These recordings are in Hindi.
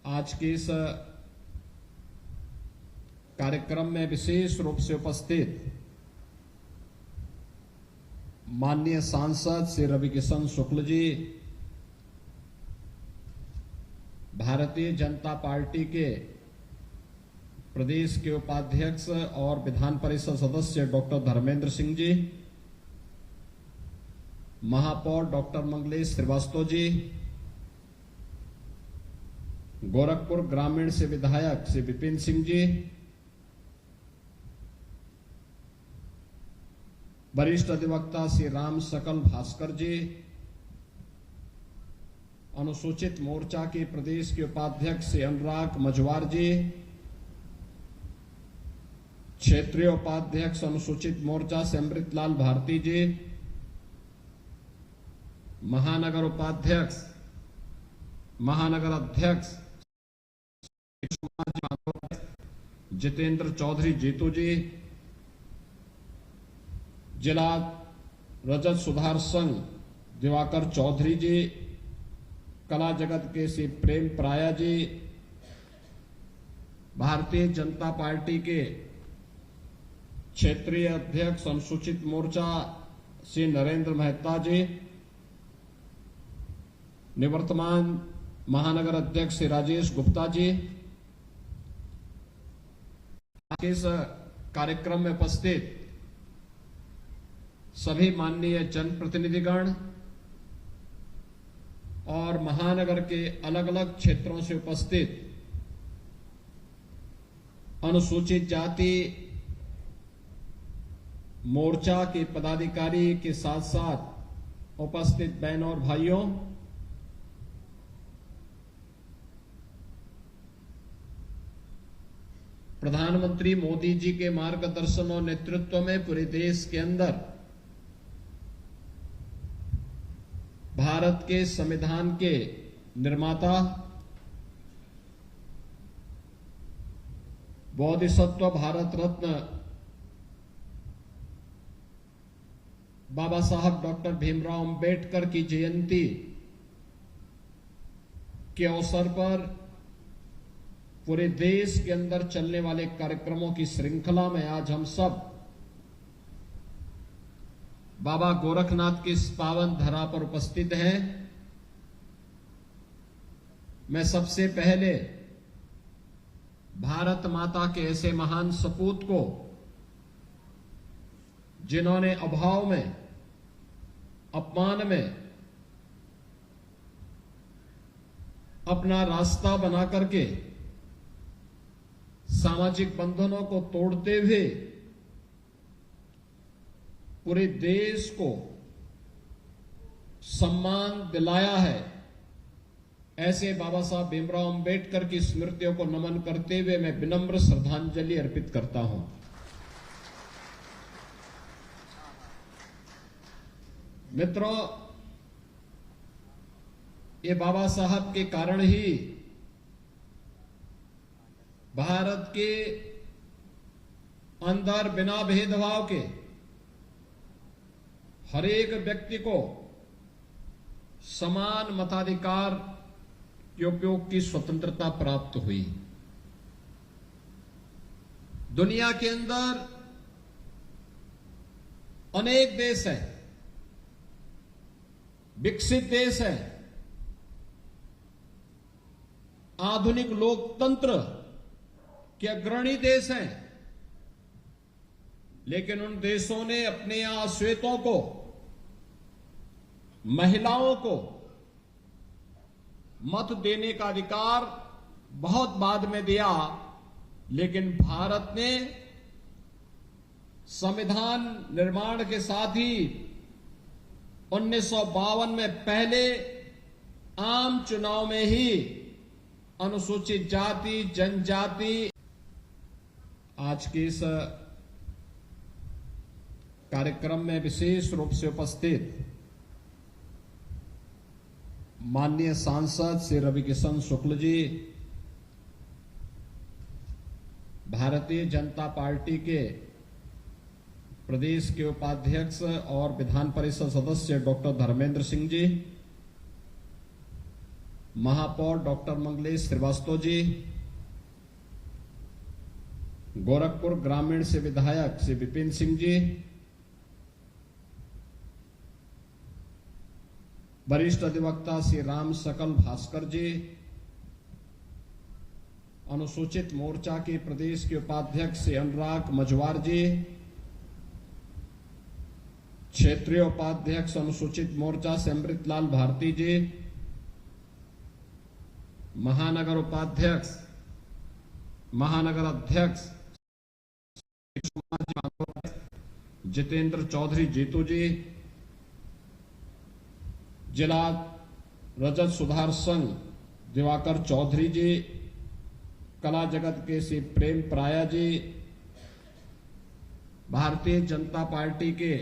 आज के इस कार्यक्रम में विशेष रूप से उपस्थित माननीय सांसद श्री रविकिशन शुक्ल जी, भारतीय जनता पार्टी के प्रदेश के उपाध्यक्ष और विधान परिषद सदस्य डॉक्टर धर्मेंद्र सिंह जी, महापौर डॉक्टर मंगलेश श्रीवास्तव जी, गोरखपुर ग्रामीण से विधायक श्री विपिन सिंह जी, वरिष्ठ अधिवक्ता श्री राम सकल भास्कर जी, अनुसूचित मोर्चा के प्रदेश के उपाध्यक्ष श्री अनुराग मजवार जी, क्षेत्रीय उपाध्यक्ष अनुसूचित मोर्चा से अमृतलाल भारती जी, महानगर उपाध्यक्ष महानगर अध्यक्ष जितेंद्र चौधरी जीतू जी, जिला रजत सुधार संघ दिवाकर चौधरी जी, कला जगत के श्री प्रेम पराया जी, भारतीय जनता पार्टी के क्षेत्रीय अध्यक्ष अनुसूचित मोर्चा श्री नरेंद्र मेहता जी, निवर्तमान महानगर अध्यक्ष श्री राजेश गुप्ता जी, इस कार्यक्रम में उपस्थित सभी माननीय जनप्रतिनिधिगण और महानगर के अलग अलग क्षेत्रों से उपस्थित अनुसूचित जाति मोर्चा के पदाधिकारी के साथ साथ उपस्थित बहनों और भाइयों, प्रधानमंत्री मोदी जी के मार्गदर्शन और नेतृत्व में पूरे देश के अंदर भारत के संविधान के निर्माता बोधिसत्व भारत रत्न बाबा साहब डॉक्टर भीमराव अंबेडकर की जयंती के अवसर पर पूरे देश के अंदर चलने वाले कार्यक्रमों की श्रृंखला में आज हम सब बाबा गोरखनाथ की इस पावन धरा पर उपस्थित हैं। मैं सबसे पहले भारत माता के ऐसे महान सपूत को, जिन्होंने अभाव में, अपमान में अपना रास्ता बना करके सामाजिक बंधनों को तोड़ते हुए पूरे देश को सम्मान दिलाया है, ऐसे बाबा साहब भीमराव अंबेडकर की स्मृतियों को नमन करते हुए मैं विनम्र श्रद्धांजलि अर्पित करता हूं। मित्रों, ये बाबा साहब के कारण ही भारत के अंदर बिना भेदभाव के हर एक व्यक्ति को समान मताधिकार के उपयोग की स्वतंत्रता प्राप्त हुई। दुनिया के अंदर अनेक देश हैं, विकसित देश हैं, आधुनिक लोकतंत्र के अग्रणी देश हैं, लेकिन उन देशों ने अपने यहां श्वेतों को, महिलाओं को मत देने का अधिकार बहुत बाद में दिया, लेकिन भारत ने संविधान निर्माण के साथ ही 1952 में पहले आम चुनाव में ही अनुसूचित जाति, जनजाति, आज के इस कार्यक्रम में विशेष रूप से उपस्थित माननीय सांसद श्री रविकिशन शुक्ल जी, भारतीय जनता पार्टी के प्रदेश के उपाध्यक्ष और विधान परिषद सदस्य डॉक्टर धर्मेंद्र सिंह जी, महापौर डॉक्टर मंगलेश श्रीवास्तव जी, गोरखपुर ग्रामीण से विधायक श्री विपिन सिंह जी, वरिष्ठ अधिवक्ता श्री राम सकल भास्कर जी, अनुसूचित मोर्चा के प्रदेश के उपाध्यक्ष श्री अनुराग मजवार जी, क्षेत्रीय उपाध्यक्ष अनुसूचित मोर्चा से अमृतलाल भारती जी, महानगर उपाध्यक्ष महानगर अध्यक्ष जितेंद्र चौधरी जीतू जी, जिला रजत सुधार संघ दिवाकर चौधरी जी, कला जगत के श्री प्रेम पराया जी, भारतीय जनता पार्टी के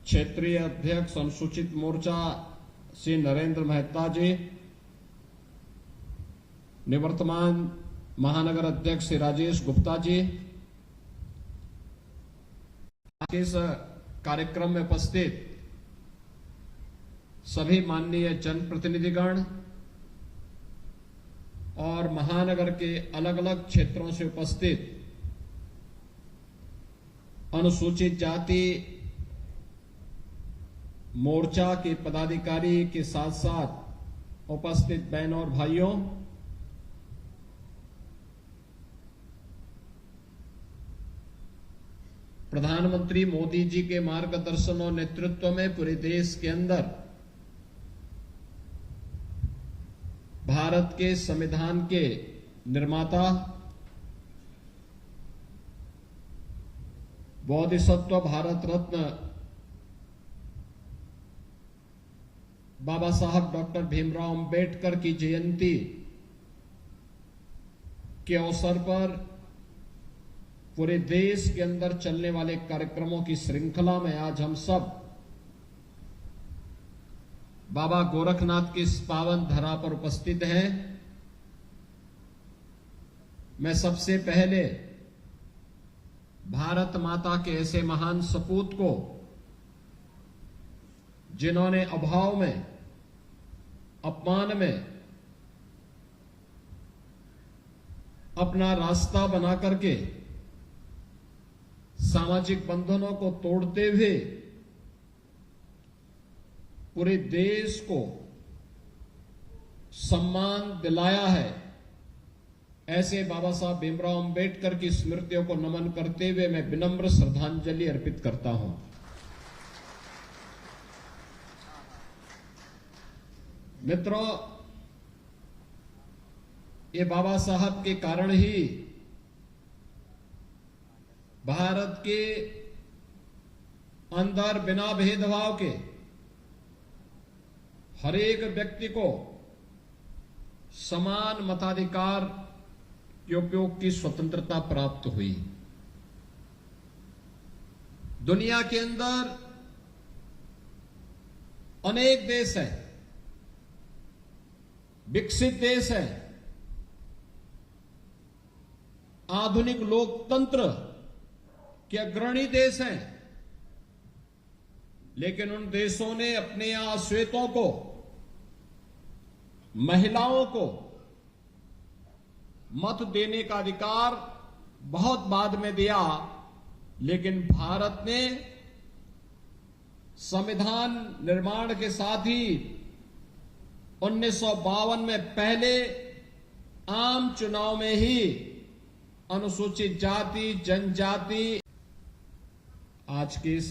क्षेत्रीय अध्यक्ष अनुसूचित मोर्चा श्री नरेंद्र मेहता जी, निवर्तमान महानगर अध्यक्ष श्री राजेश गुप्ता जी, इस कार्यक्रम में उपस्थित सभी माननीय जनप्रतिनिधिगण और महानगर के अलग अलग क्षेत्रों से उपस्थित अनुसूचित जाति मोर्चा के पदाधिकारी के साथ साथ उपस्थित बहनों और भाइयों, प्रधानमंत्री मोदी जी के मार्गदर्शन और नेतृत्व में पूरे देश के अंदर भारत के संविधान के निर्माता बोधिसत्व भारत रत्न बाबा साहब डॉक्टर भीमराव अंबेडकर की जयंती के अवसर पर पूरे देश के अंदर चलने वाले कार्यक्रमों की श्रृंखला में आज हम सब बाबा गोरखनाथ की इस पावन धरा पर उपस्थित हैं। मैं सबसे पहले भारत माता के ऐसे महान सपूत को, जिन्होंने अभाव में, अपमान में अपना रास्ता बना करके सामाजिक बंधनों को तोड़ते हुए पूरे देश को सम्मान दिलाया है, ऐसे बाबा साहब भीमराव अंबेडकर की स्मृतियों को नमन करते हुए मैं विनम्र श्रद्धांजलि अर्पित करता हूं। मित्रों, ये बाबा साहब के कारण ही भारत के अंदर बिना भेदभाव के हर एक व्यक्ति को समान मताधिकार के उपयोग की स्वतंत्रता प्राप्त हुई। दुनिया के अंदर अनेक देश हैं, विकसित देश हैं, आधुनिक लोकतंत्र के अग्रणी देश हैं, लेकिन उन देशों ने अपने यहां श्वेतों को, महिलाओं को मत देने का अधिकार बहुत बाद में दिया, लेकिन भारत ने संविधान निर्माण के साथ ही 1952 में पहले आम चुनाव में ही अनुसूचित जाति, जनजाति, आज के इस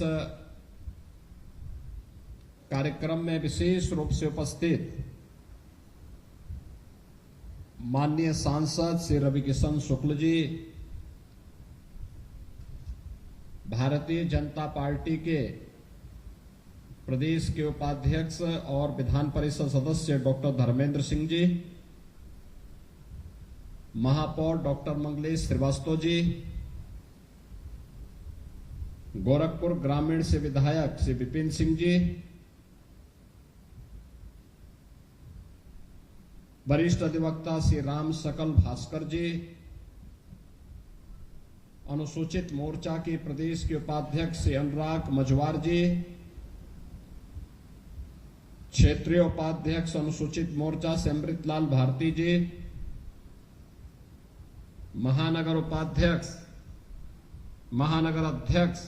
कार्यक्रम में विशेष रूप से उपस्थित माननीय सांसद श्री रविकिशन शुक्ल जी, भारतीय जनता पार्टी के प्रदेश के उपाध्यक्ष और विधान परिषद सदस्य डॉक्टर धर्मेंद्र सिंह जी, महापौर डॉक्टर मंगलेश श्रीवास्तव जी, गोरखपुर ग्रामीण से विधायक श्री विपिन सिंह जी, वरिष्ठ अधिवक्ता श्री राम सकल भास्कर जी, अनुसूचित मोर्चा के प्रदेश के उपाध्यक्ष श्री अनुराग मजवार जी, क्षेत्रीय उपाध्यक्ष अनुसूचित मोर्चा से अमृतलाल भारती जी, महानगर उपाध्यक्ष महानगर अध्यक्ष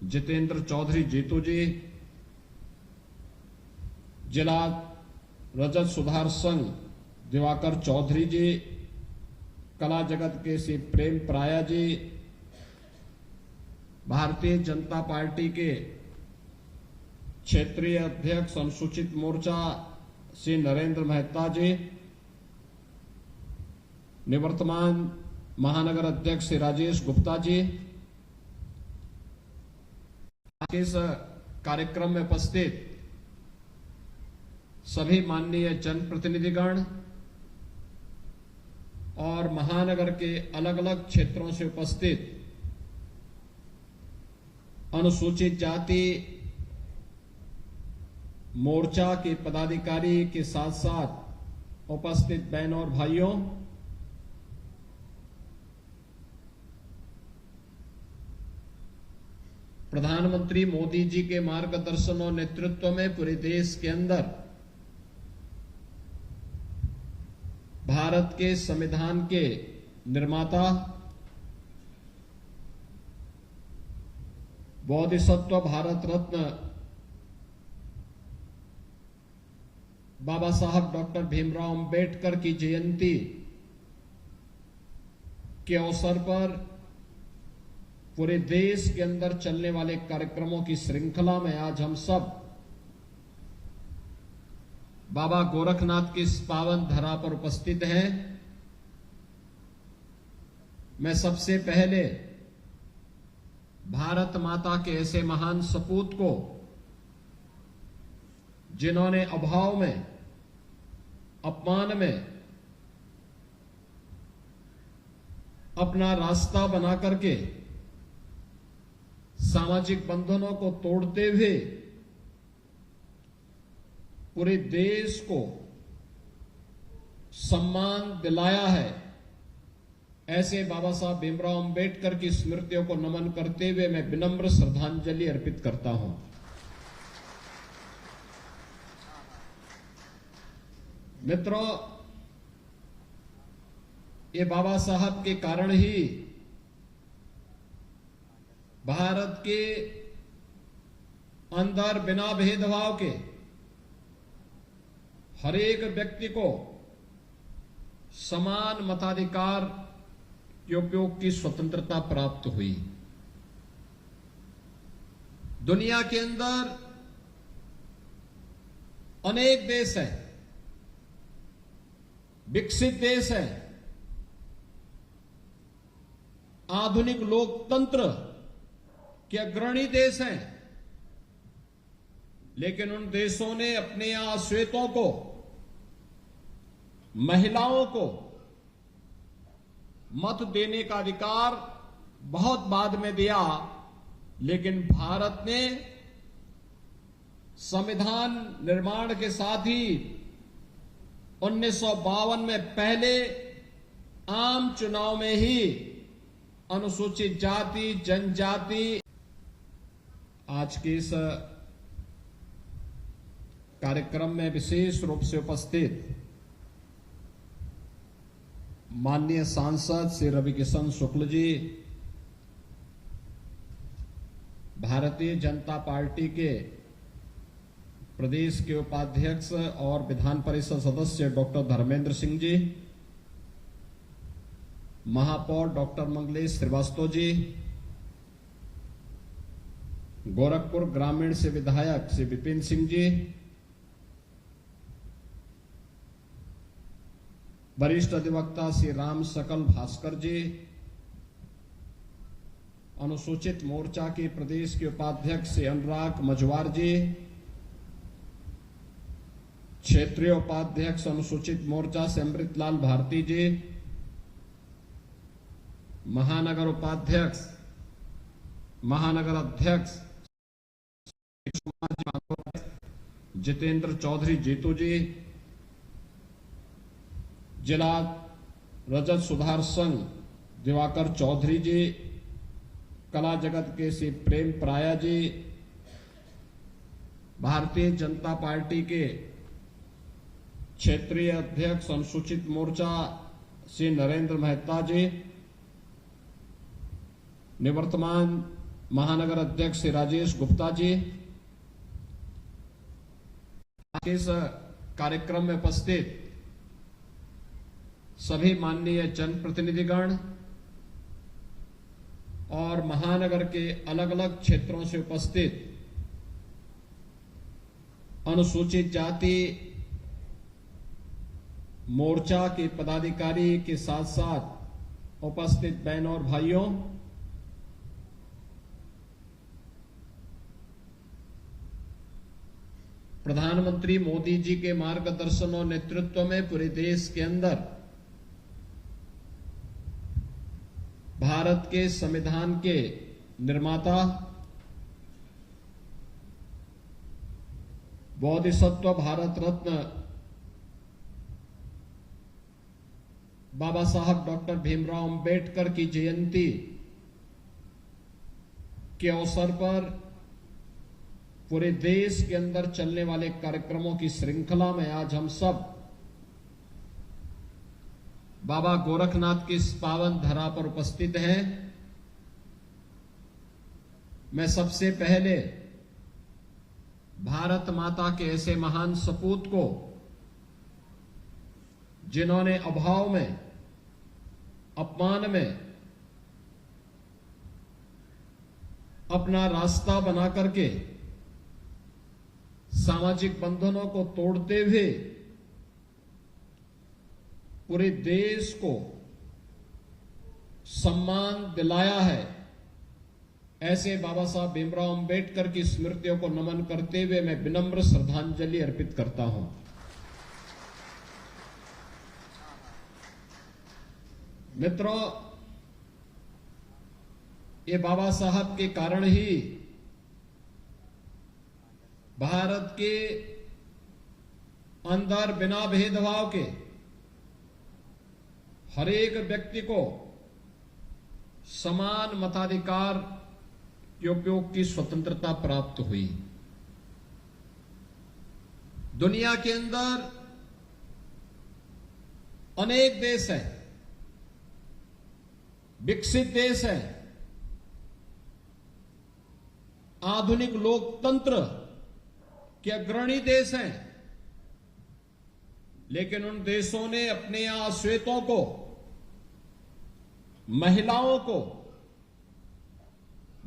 जितेंद्र चौधरी जीतू जी, जिला रजत सुधार संघ दिवाकर चौधरी जी, कला जगत के श्री प्रेम पराया जी, भारतीय जनता पार्टी के क्षेत्रीय अध्यक्ष अनुसूचित मोर्चा श्री नरेंद्र मेहता जी, निवर्तमान महानगर अध्यक्ष श्री राजेश गुप्ता जी, इस कार्यक्रम में उपस्थित सभी माननीय जनप्रतिनिधिगण और महानगर के अलग अलग क्षेत्रों से उपस्थित अनुसूचित जाति मोर्चा के पदाधिकारी के साथ साथ उपस्थित बहनों और भाइयों, प्रधानमंत्री मोदी जी के मार्गदर्शन और नेतृत्व में पूरे देश के अंदर भारत के संविधान के निर्माता बोधिसत्व भारत रत्न बाबा साहब डॉक्टर भीमराव अंबेडकर की जयंती के अवसर पर पूरे देश के अंदर चलने वाले कार्यक्रमों की श्रृंखला में आज हम सब बाबा गोरखनाथ की इस पावन धरा पर उपस्थित हैं। मैं सबसे पहले भारत माता के ऐसे महान सपूत को, जिन्होंने अभाव में, अपमान में अपना रास्ता बना करके सामाजिक बंधनों को तोड़ते हुए पूरे देश को सम्मान दिलाया है, ऐसे बाबा साहब भीमराव अंबेडकर की स्मृतियों को नमन करते हुए मैं विनम्र श्रद्धांजलि अर्पित करता हूं। मित्रों, ये बाबा साहब के कारण ही भारत के अंदर बिना भेदभाव के हर एक व्यक्ति को समान मताधिकार के उपयोग की स्वतंत्रता प्राप्त हुई। दुनिया के अंदर अनेक देश हैं, विकसित देश हैं, आधुनिक लोकतंत्र के अग्रणी देश हैं, लेकिन उन देशों ने अपने यहां श्वेतों को, महिलाओं को मत देने का अधिकार बहुत बाद में दिया, लेकिन भारत ने संविधान निर्माण के साथ ही 1952 में पहले आम चुनाव में ही अनुसूचित जाति, जनजाति, आज के इस कार्यक्रम में विशेष रूप से उपस्थित माननीय सांसद श्री रविकिशन शुक्ल जी, भारतीय जनता पार्टी के प्रदेश के उपाध्यक्ष और विधान परिषद सदस्य डॉक्टर धर्मेंद्र सिंह जी, महापौर डॉक्टर मंगलेश श्रीवास्तव जी, गोरखपुर ग्रामीण से विधायक श्री विपिन सिंह जी, वरिष्ठ अधिवक्ता श्री राम सकल भास्कर जी, अनुसूचित मोर्चा के प्रदेश के उपाध्यक्ष श्री अनुराग मजवार जी, क्षेत्रीय उपाध्यक्ष अनुसूचित मोर्चा से अमृतलाल भारती जी, महानगर उपाध्यक्ष महानगर अध्यक्ष जितेंद्र चौधरी जीतू जी, जिला रजत सुधार संघ दिवाकर चौधरी जी, कला जगत के श्री प्रेम पराया जी, भारतीय जनता पार्टी के क्षेत्रीय अध्यक्ष अनुसूचित मोर्चा श्री नरेंद्र मेहता जी, निवर्तमान महानगर अध्यक्ष श्री राजेश गुप्ता जी, इस कार्यक्रम में उपस्थित सभी माननीय जनप्रतिनिधिगण और महानगर के अलग अलग क्षेत्रों से उपस्थित अनुसूचित जाति मोर्चा के पदाधिकारी के साथ साथ उपस्थित बहनों और भाइयों, प्रधानमंत्री मोदी जी के मार्गदर्शन और नेतृत्व में पूरे देश के अंदर भारत के संविधान के निर्माता बोधिसत्व भारत रत्न बाबा साहब डॉक्टर भीमराव अंबेडकर की जयंती के अवसर पर पूरे देश के अंदर चलने वाले कार्यक्रमों की श्रृंखला में आज हम सब बाबा गोरखनाथ की इस पावन धरा पर उपस्थित हैं। मैं सबसे पहले भारत माता के ऐसे महान सपूत को, जिन्होंने अभाव में, अपमान में अपना रास्ता बना करके सामाजिक बंधनों को तोड़ते हुए पूरे देश को सम्मान दिलाया है, ऐसे बाबा साहब भीमराव अंबेडकर की स्मृतियों को नमन करते हुए मैं विनम्र श्रद्धांजलि अर्पित करता हूं। मित्रों, ये बाबा साहब के कारण ही भारत के अंदर बिना भेदभाव के हर एक व्यक्ति को समान मताधिकार के उपयोग की स्वतंत्रता प्राप्त हुई। दुनिया के अंदर अनेक देश हैं, विकसित देश हैं, आधुनिक लोकतंत्र के अग्रणी देश हैं, लेकिन उन देशों ने अपने यहां श्वेतों को, महिलाओं को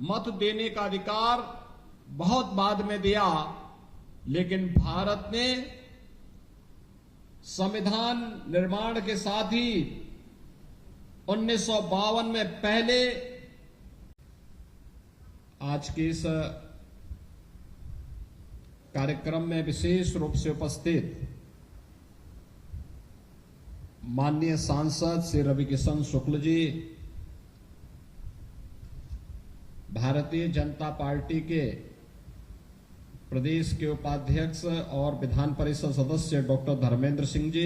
मत देने का अधिकार बहुत बाद में दिया, लेकिन भारत ने संविधान निर्माण के साथ ही 1952 में पहले आज के इस कार्यक्रम में विशेष रूप से उपस्थित माननीय सांसद श्री रविकिशन शुक्ल जी, भारतीय जनता पार्टी के प्रदेश के उपाध्यक्ष और विधान परिषद सदस्य डॉक्टर धर्मेंद्र सिंह जी,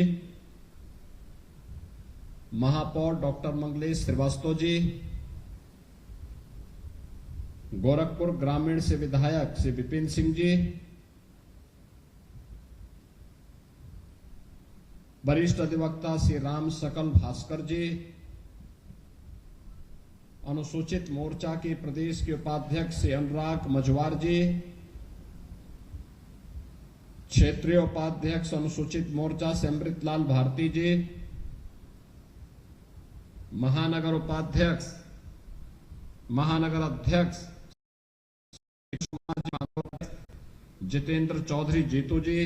महापौर डॉक्टर मंगलेश श्रीवास्तव जी, गोरखपुर ग्रामीण से विधायक श्री विपिन सिंह जी, वरिष्ठ अधिवक्ता श्री राम सकल भास्कर जी, अनुसूचित मोर्चा के प्रदेश के उपाध्यक्ष श्री अनुराग मजवार जी, क्षेत्रीय उपाध्यक्ष अनुसूचित मोर्चा से अमृतलाल भारती जी, महानगर उपाध्यक्ष, महानगर अध्यक्ष जितेंद्र चौधरी जीतू जी,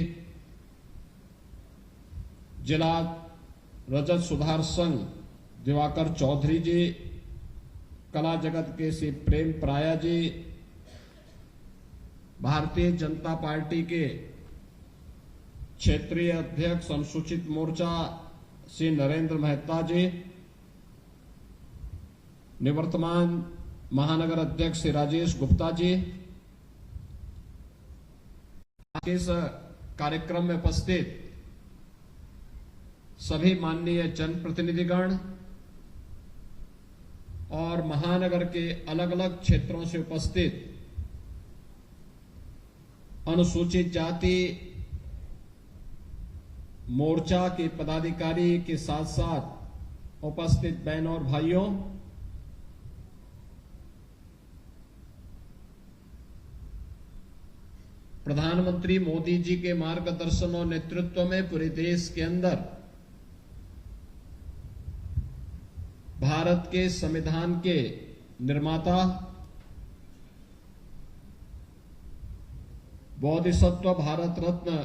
जिला रजत सुधार संघ दिवाकर चौधरी जी, कला जगत के श्री प्रेम प्राया जी, भारतीय जनता पार्टी के क्षेत्रीय अध्यक्ष अनुसूचित मोर्चा श्री नरेंद्र मेहता जी, निवर्तमान महानगर अध्यक्ष श्री राजेश गुप्ता जी, इस कार्यक्रम में उपस्थित सभी माननीय जनप्रतिनिधिगण और महानगर के अलग अलग क्षेत्रों से उपस्थित अनुसूचित जाति मोर्चा के पदाधिकारी के साथ साथ उपस्थित बहनों और भाइयों, प्रधानमंत्री मोदी जी के मार्गदर्शन और नेतृत्व में पूरे देश के अंदर भारत के संविधान के निर्माता बोधिसत्व भारत रत्न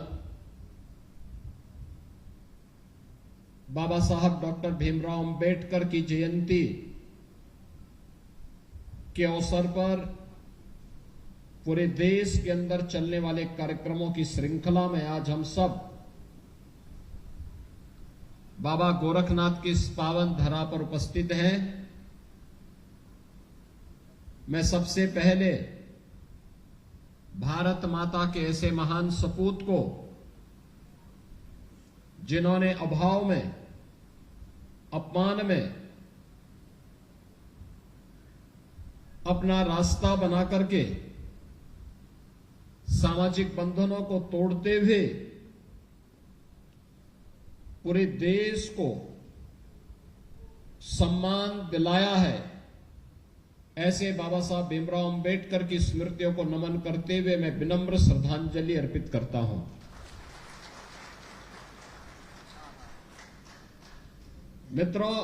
बाबा साहब डॉक्टर भीमराव अंबेडकर की जयंती के अवसर पर पूरे देश के अंदर चलने वाले कार्यक्रमों की श्रृंखला में आज हम सब बाबा गोरखनाथ की इस पावन धरा पर उपस्थित हैं। मैं सबसे पहले भारत माता के ऐसे महान सपूत को, जिन्होंने अभाव में, अपमान में अपना रास्ता बना करके सामाजिक बंधनों को तोड़ते हुए पूरे देश को सम्मान दिलाया है, ऐसे बाबा साहब भीमराव अंबेडकर की स्मृतियों को नमन करते हुए मैं विनम्र श्रद्धांजलि अर्पित करता हूं। मित्रों,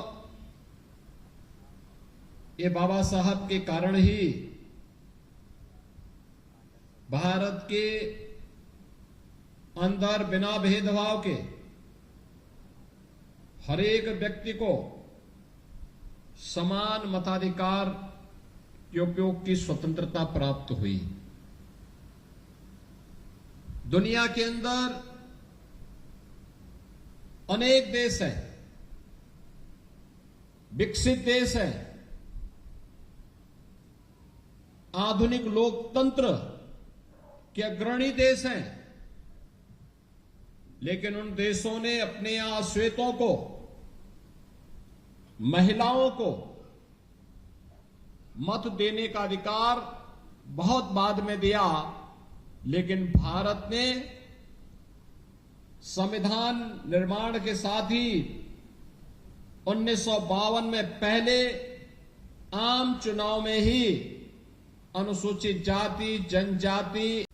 ये बाबा साहब के कारण ही भारत के अंदर बिना भेदभाव के हर एक व्यक्ति को समान मताधिकार के उपयोग की स्वतंत्रता प्राप्त हुई। दुनिया के अंदर अनेक देश हैं, विकसित देश हैं, आधुनिक लोकतंत्र के अग्रणी देश हैं, लेकिन उन देशों ने अपने यहां श्वेतों को, महिलाओं को मत देने का अधिकार बहुत बाद में दिया, लेकिन भारत ने संविधान निर्माण के साथ ही 1952 में पहले आम चुनाव में ही अनुसूचित जाति, जनजाति,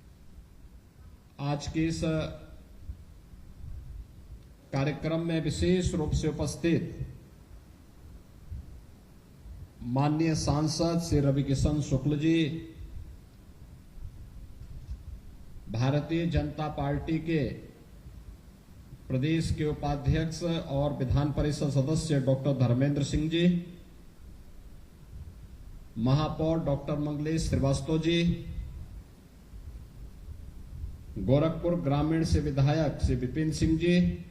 आज के इस कार्यक्रम में विशेष रूप से उपस्थित माननीय सांसद श्री रविकिशन शुक्ल जी, भारतीय जनता पार्टी के प्रदेश के उपाध्यक्ष और विधान परिषद सदस्य डॉक्टर धर्मेंद्र सिंह जी, महापौर डॉक्टर मंगलेश श्रीवास्तव जी, गोरखपुर ग्रामीण से विधायक श्री विपिन सिंह जी,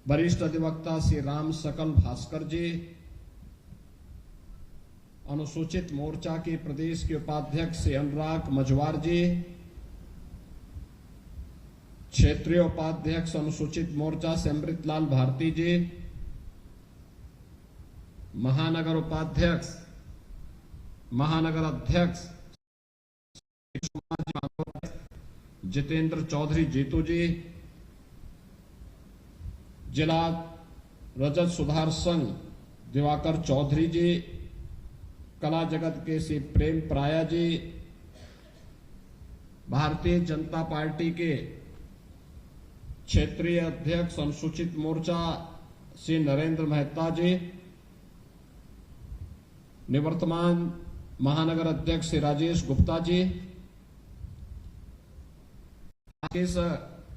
वरिष्ठ अधिवक्ता श्री राम सकल भास्कर जी, अनुसूचित मोर्चा के प्रदेश के उपाध्यक्ष श्री अनुराग मजवार जी, क्षेत्रीय उपाध्यक्ष अनुसूचित मोर्चा से अमृतलाल भारती जी, महानगर उपाध्यक्ष, महानगर अध्यक्ष जितेंद्र चौधरी जीतू जी, जिला रजत सुधार संघ दिवाकर चौधरी जी, कला जगत के श्री प्रेम पराया जी, भारतीय जनता पार्टी के क्षेत्रीय अध्यक्ष अनुसूचित मोर्चा श्री नरेंद्र मेहता जी, निवर्तमान महानगर अध्यक्ष श्री राजेश गुप्ता जी, इस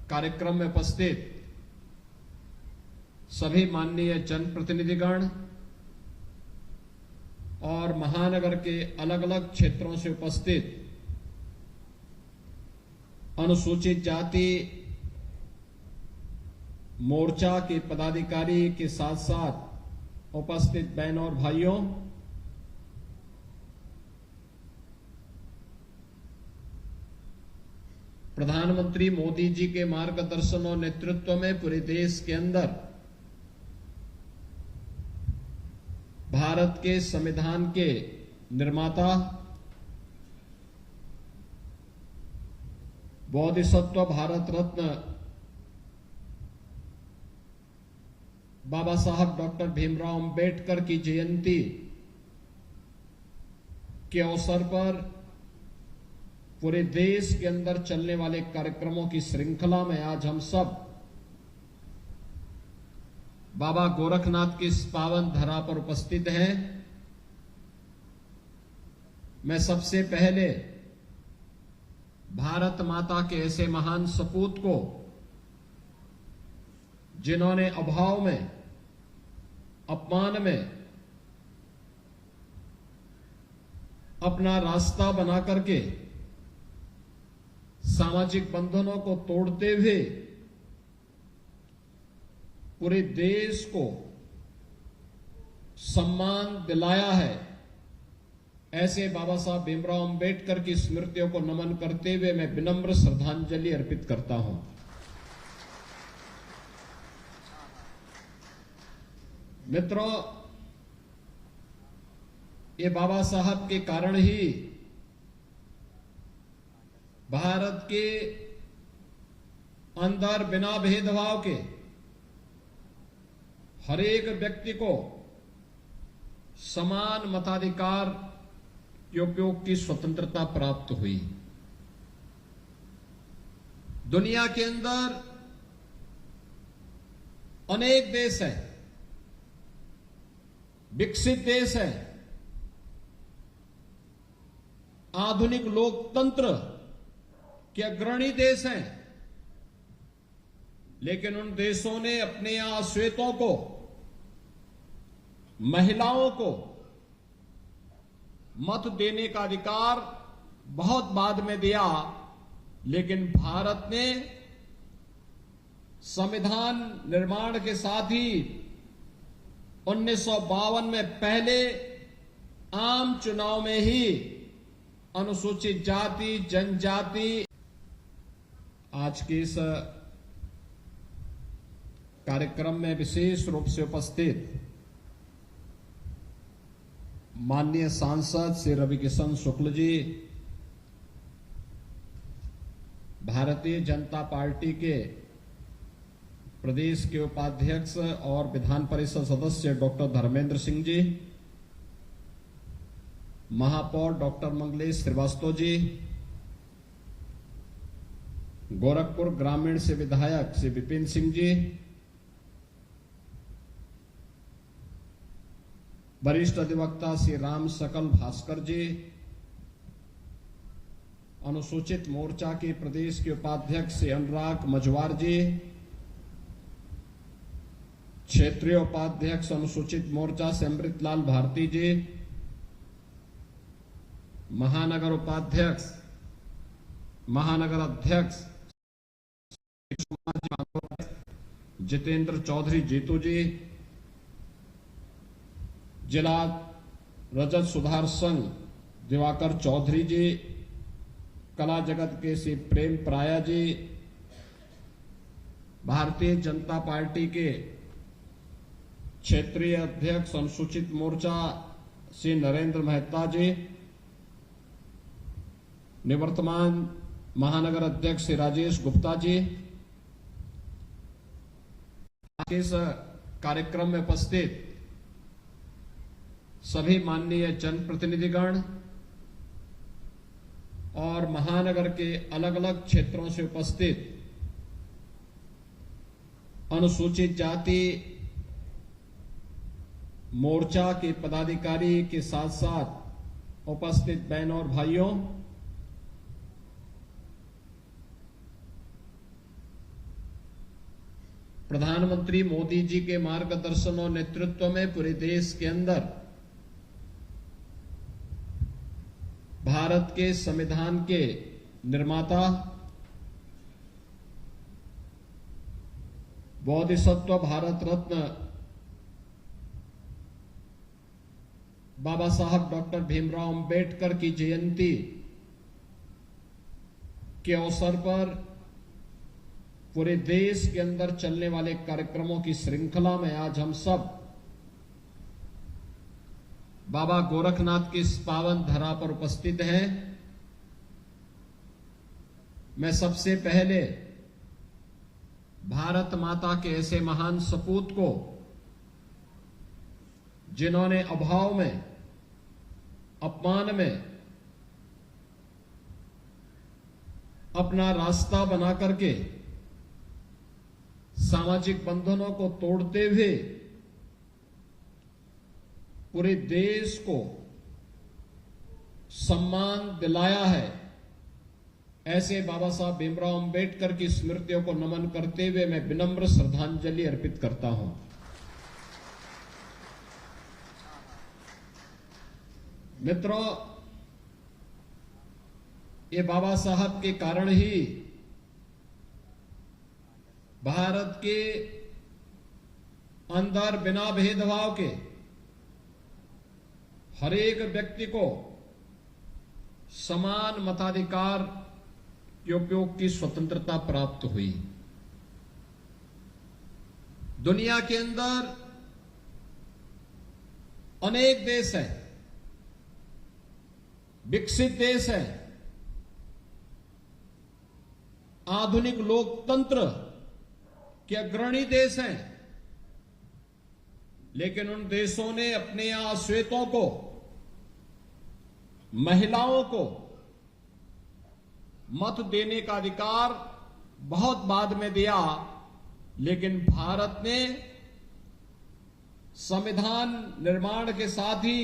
कार्यक्रम में उपस्थित सभी माननीय जनप्रतिनिधिगण और महानगर के अलग अलग क्षेत्रों से उपस्थित अनुसूचित जाति मोर्चा के पदाधिकारी के साथ साथ उपस्थित बहनों और भाइयों, प्रधानमंत्री मोदी जी के मार्गदर्शन और नेतृत्व में पूरे देश के अंदर भारत के संविधान के निर्माता बोधिसत्व भारत रत्न बाबा साहब डॉक्टर भीमराव अंबेडकर की जयंती के अवसर पर पूरे देश के अंदर चलने वाले कार्यक्रमों की श्रृंखला में आज हम सब बाबा गोरखनाथ की इस पावन धरा पर उपस्थित हैं। मैं सबसे पहले भारत माता के ऐसे महान सपूत को, जिन्होंने अभाव में, अपमान में अपना रास्ता बना करके सामाजिक बंधनों को तोड़ते हुए पूरे देश को सम्मान दिलाया है, ऐसे बाबा साहब भीमराव अंबेडकर की स्मृतियों को नमन करते हुए मैं विनम्र श्रद्धांजलि अर्पित करता हूं। मित्रों, ये बाबा साहब के कारण ही भारत के अंदर बिना भेदभाव के हर एक व्यक्ति को समान मताधिकार के उपयोग की स्वतंत्रता प्राप्त हुई। दुनिया के अंदर अनेक देश हैं, विकसित देश हैं, आधुनिक लोकतंत्र के अग्रणी देश हैं, लेकिन उन देशों ने अपने यहां श्वेतों को, महिलाओं को मत देने का अधिकार बहुत बाद में दिया, लेकिन भारत ने संविधान निर्माण के साथ ही 1952 में पहले आम चुनाव में ही अनुसूचित जाति, जनजाति, आज के इस कार्यक्रम में विशेष रूप से उपस्थित माननीय सांसद श्री रविकिशन शुक्ल जी, भारतीय जनता पार्टी के प्रदेश के उपाध्यक्ष और विधान परिषद सदस्य डॉक्टर धर्मेंद्र सिंह जी, महापौर डॉक्टर मंगलेश श्रीवास्तव जी, गोरखपुर ग्रामीण से विधायक श्री विपिन सिंह जी, वरिष्ठ अधिवक्ता श्री राम सकल भास्कर जी, अनुसूचित मोर्चा के प्रदेश के उपाध्यक्ष श्री अनुराग मजवार जी, क्षेत्रीय उपाध्यक्ष अनुसूचित मोर्चा से अमृतलाल भारती जी, महानगर उपाध्यक्ष, महानगर अध्यक्ष जितेंद्र चौधरी जीतू जी, जिला रजत सुधार संघ दिवाकर चौधरी जी, कला जगत के श्री प्रेम पराया जी, भारतीय जनता पार्टी के क्षेत्रीय अध्यक्ष अनुसूचित मोर्चा श्री नरेंद्र मेहता जी, निवर्तमान महानगर अध्यक्ष श्री राजेश गुप्ता जी, इस कार्यक्रम में उपस्थित सभी माननीय जनप्रतिनिधिगण और महानगर के अलग अलग क्षेत्रों से उपस्थित अनुसूचित जाति मोर्चा के पदाधिकारी के साथ साथ उपस्थित बहनों और भाइयों, प्रधानमंत्री मोदी जी के मार्गदर्शन और नेतृत्व में पूरे देश के अंदर भारत के संविधान के निर्माता बोधिसत्व भारत रत्न बाबा साहब डॉक्टर भीमराव अंबेडकर की जयंती के अवसर पर पूरे देश के अंदर चलने वाले कार्यक्रमों की श्रृंखला में आज हम सब बाबा गोरखनाथ की इस पावन धरा पर उपस्थित हैं। मैं सबसे पहले भारत माता के ऐसे महान सपूत को, जिन्होंने अभाव में, अपमान में अपना रास्ता बना करके सामाजिक बंधनों को तोड़ते हुए पूरे देश को सम्मान दिलाया है, ऐसे बाबा साहब भीमराव अंबेडकर की स्मृतियों को नमन करते हुए मैं विनम्र श्रद्धांजलि अर्पित करता हूं। मित्रों, ये बाबा साहब के कारण ही भारत के अंदर बिना भेदभाव के हर एक व्यक्ति को समान मताधिकार के उपयोग की स्वतंत्रता प्राप्त हुई। दुनिया के अंदर अनेक देश हैं, विकसित देश हैं, आधुनिक लोकतंत्र के अग्रणी देश हैं, लेकिन उन देशों ने अपने यहां श्वेतों को, महिलाओं को मत देने का अधिकार बहुत बाद में दिया, लेकिन भारत ने संविधान निर्माण के साथ ही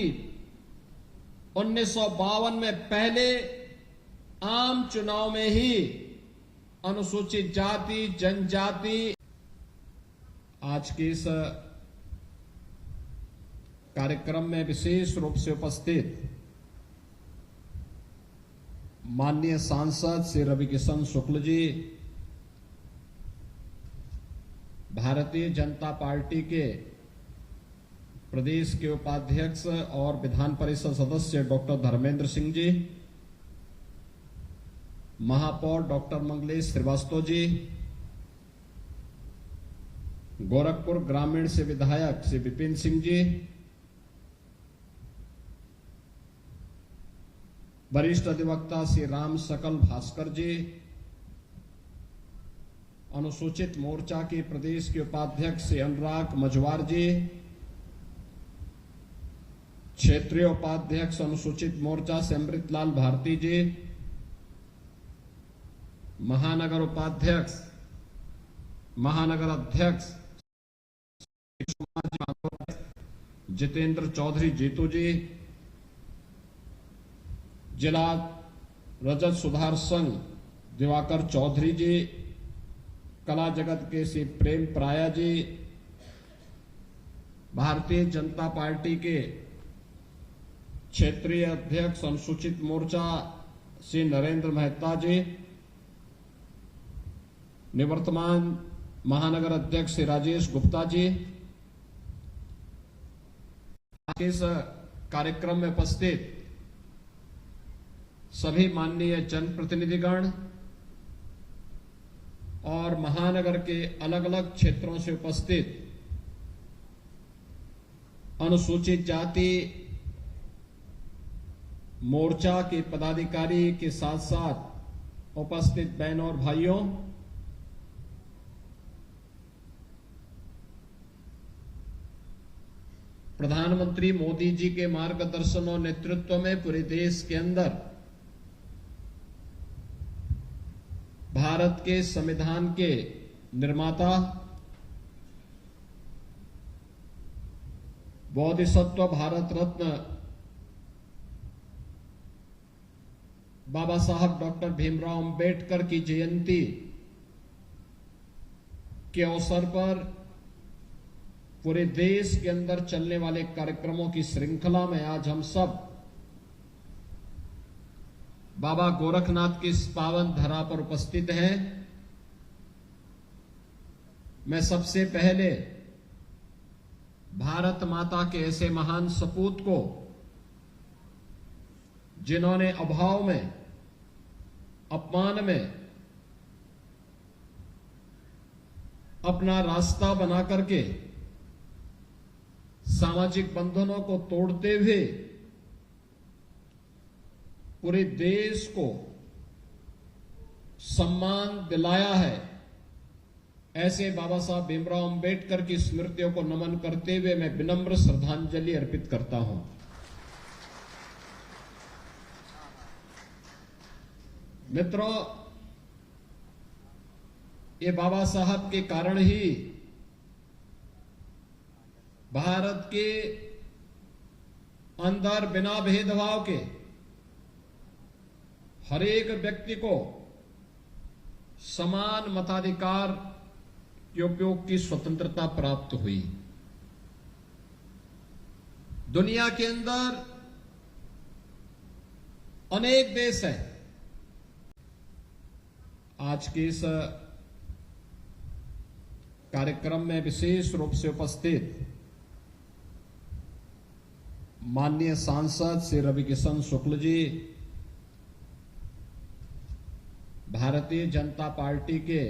1952 में पहले आम चुनाव में ही अनुसूचित जाति, जनजाति, आज के इस कार्यक्रम में विशेष रूप से उपस्थित माननीय सांसद श्री रविकिशन शुक्ल जी, भारतीय जनता पार्टी के प्रदेश के उपाध्यक्ष और विधान परिषद सदस्य डॉक्टर धर्मेंद्र सिंह जी, महापौर डॉक्टर मंगलेश श्रीवास्तव जी, गोरखपुर ग्रामीण से विधायक श्री विपिन सिंह जी, वरिष्ठ अधिवक्ता श्री राम सकल भास्कर जी, अनुसूचित मोर्चा के प्रदेश के उपाध्यक्ष श्री अनुराग मझवार जी, क्षेत्रीय उपाध्यक्ष अनुसूचित मोर्चा से अमृतलाल भारती जी, महानगर उपाध्यक्ष, महानगर अध्यक्ष जितेंद्र चौधरी जीतू जी, जिला रजत सुधार संघ दिवाकर चौधरी जी, कला जगत के श्री प्रेम प्राया जी, भारतीय जनता पार्टी के क्षेत्रीय अध्यक्ष अनुसूचित मोर्चा श्री नरेंद्र मेहता जी, निवर्तमान महानगर अध्यक्ष श्री राजेश गुप्ता जी, इस कार्यक्रम में उपस्थित सभी माननीय जनप्रतिनिधिगण और महानगर के अलग अलग क्षेत्रों से उपस्थित अनुसूचित जाति मोर्चा के पदाधिकारी के साथ साथ उपस्थित बहनों और भाइयों, प्रधानमंत्री मोदी जी के मार्गदर्शन और नेतृत्व में पूरे देश के अंदर भारत के संविधान के निर्माता, बोधिसत्व भारत रत्न बाबा साहब डॉक्टर भीमराव अंबेडकर की जयंती के अवसर पर पूरे देश के अंदर चलने वाले कार्यक्रमों की श्रृंखला में आज हम सब बाबा गोरखनाथ की इस पावन धरा पर उपस्थित हैं। मैं सबसे पहले भारत माता के ऐसे महान सपूत को, जिन्होंने अभाव में, अपमान में अपना रास्ता बना करके सामाजिक बंधनों को तोड़ते हुए पूरे देश को सम्मान दिलाया है, ऐसे बाबा साहब भीमराव अंबेडकर की स्मृतियों को नमन करते हुए मैं विनम्र श्रद्धांजलि अर्पित करता हूं। मित्रों, ये बाबा साहब के कारण ही भारत के अंदर बिना भेदभाव के हर एक व्यक्ति को समान मताधिकार के उपयोग की स्वतंत्रता प्राप्त हुई। दुनिया के अंदर अनेक देश हैं। आज के इस कार्यक्रम में विशेष रूप से उपस्थित माननीय सांसद श्री रविकिशन शुक्ल जी, भारतीय जनता पार्टी के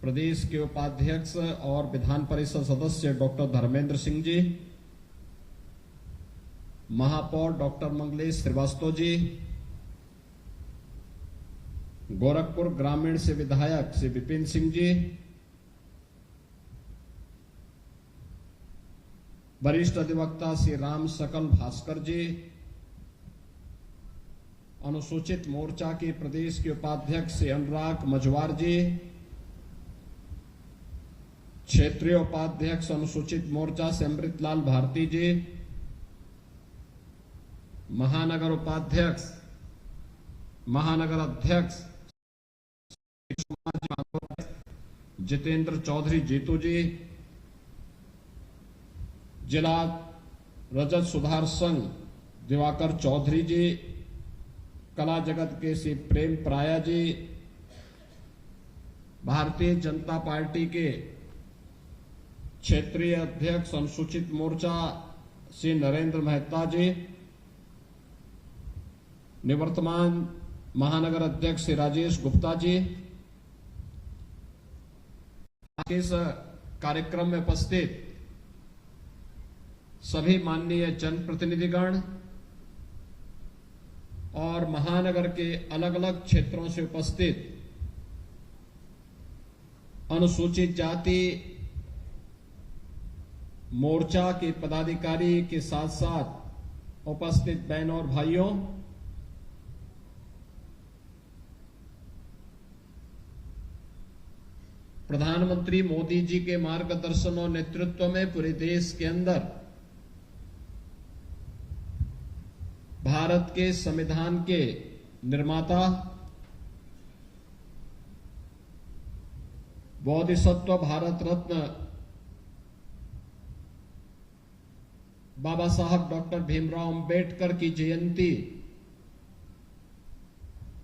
प्रदेश के उपाध्यक्ष और विधान परिषद सदस्य डॉक्टर धर्मेंद्र सिंह जी, महापौर डॉक्टर मंगलेश श्रीवास्तव जी, गोरखपुर ग्रामीण से विधायक श्री विपिन सिंह जी, वरिष्ठ अधिवक्ता श्री राम सकल भास्कर जी, अनुसूचित मोर्चा के प्रदेश के उपाध्यक्ष श्री अनुराग मजवार जी, क्षेत्रीय उपाध्यक्ष अनुसूचित मोर्चा से अमृतलाल भारती जी, महानगर उपाध्यक्ष महानगर अध्यक्ष जितेंद्र चौधरी जीतू जी, जिला रजत सुधार संघ दिवाकर चौधरी जी, कला जगत के श्री प्रेम पराया जी, भारतीय जनता पार्टी के क्षेत्रीय अध्यक्ष अनुसूचित मोर्चा श्री नरेंद्र मेहता जी, निवर्तमान महानगर अध्यक्ष श्री राजेश गुप्ता जी, इस कार्यक्रम में उपस्थित सभी माननीय जनप्रतिनिधिगण और महानगर के अलग अलग क्षेत्रों से उपस्थित अनुसूचित जाति मोर्चा के पदाधिकारी के साथ साथ उपस्थित बहनों और भाइयों, प्रधानमंत्री मोदी जी के मार्गदर्शन और नेतृत्व में पूरे देश के अंदर भारत के संविधान के निर्माता बोधिसत्व भारत रत्न बाबा साहब डॉक्टर भीमराव अंबेडकर की जयंती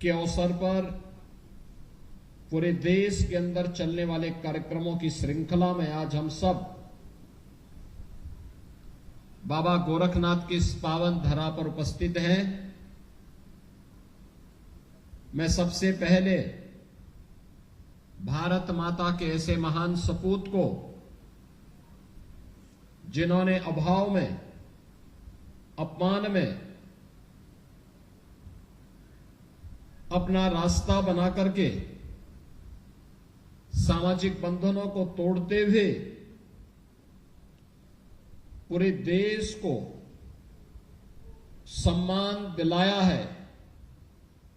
के अवसर पर पूरे देश के अंदर चलने वाले कार्यक्रमों की श्रृंखला में आज हम सब बाबा गोरखनाथ की इस पावन धरा पर उपस्थित हैं। मैं सबसे पहले भारत माता के ऐसे महान सपूत को, जिन्होंने अभाव में, अपमान में अपना रास्ता बना करके सामाजिक बंधनों को तोड़ते हुए पूरे देश को सम्मान दिलाया है,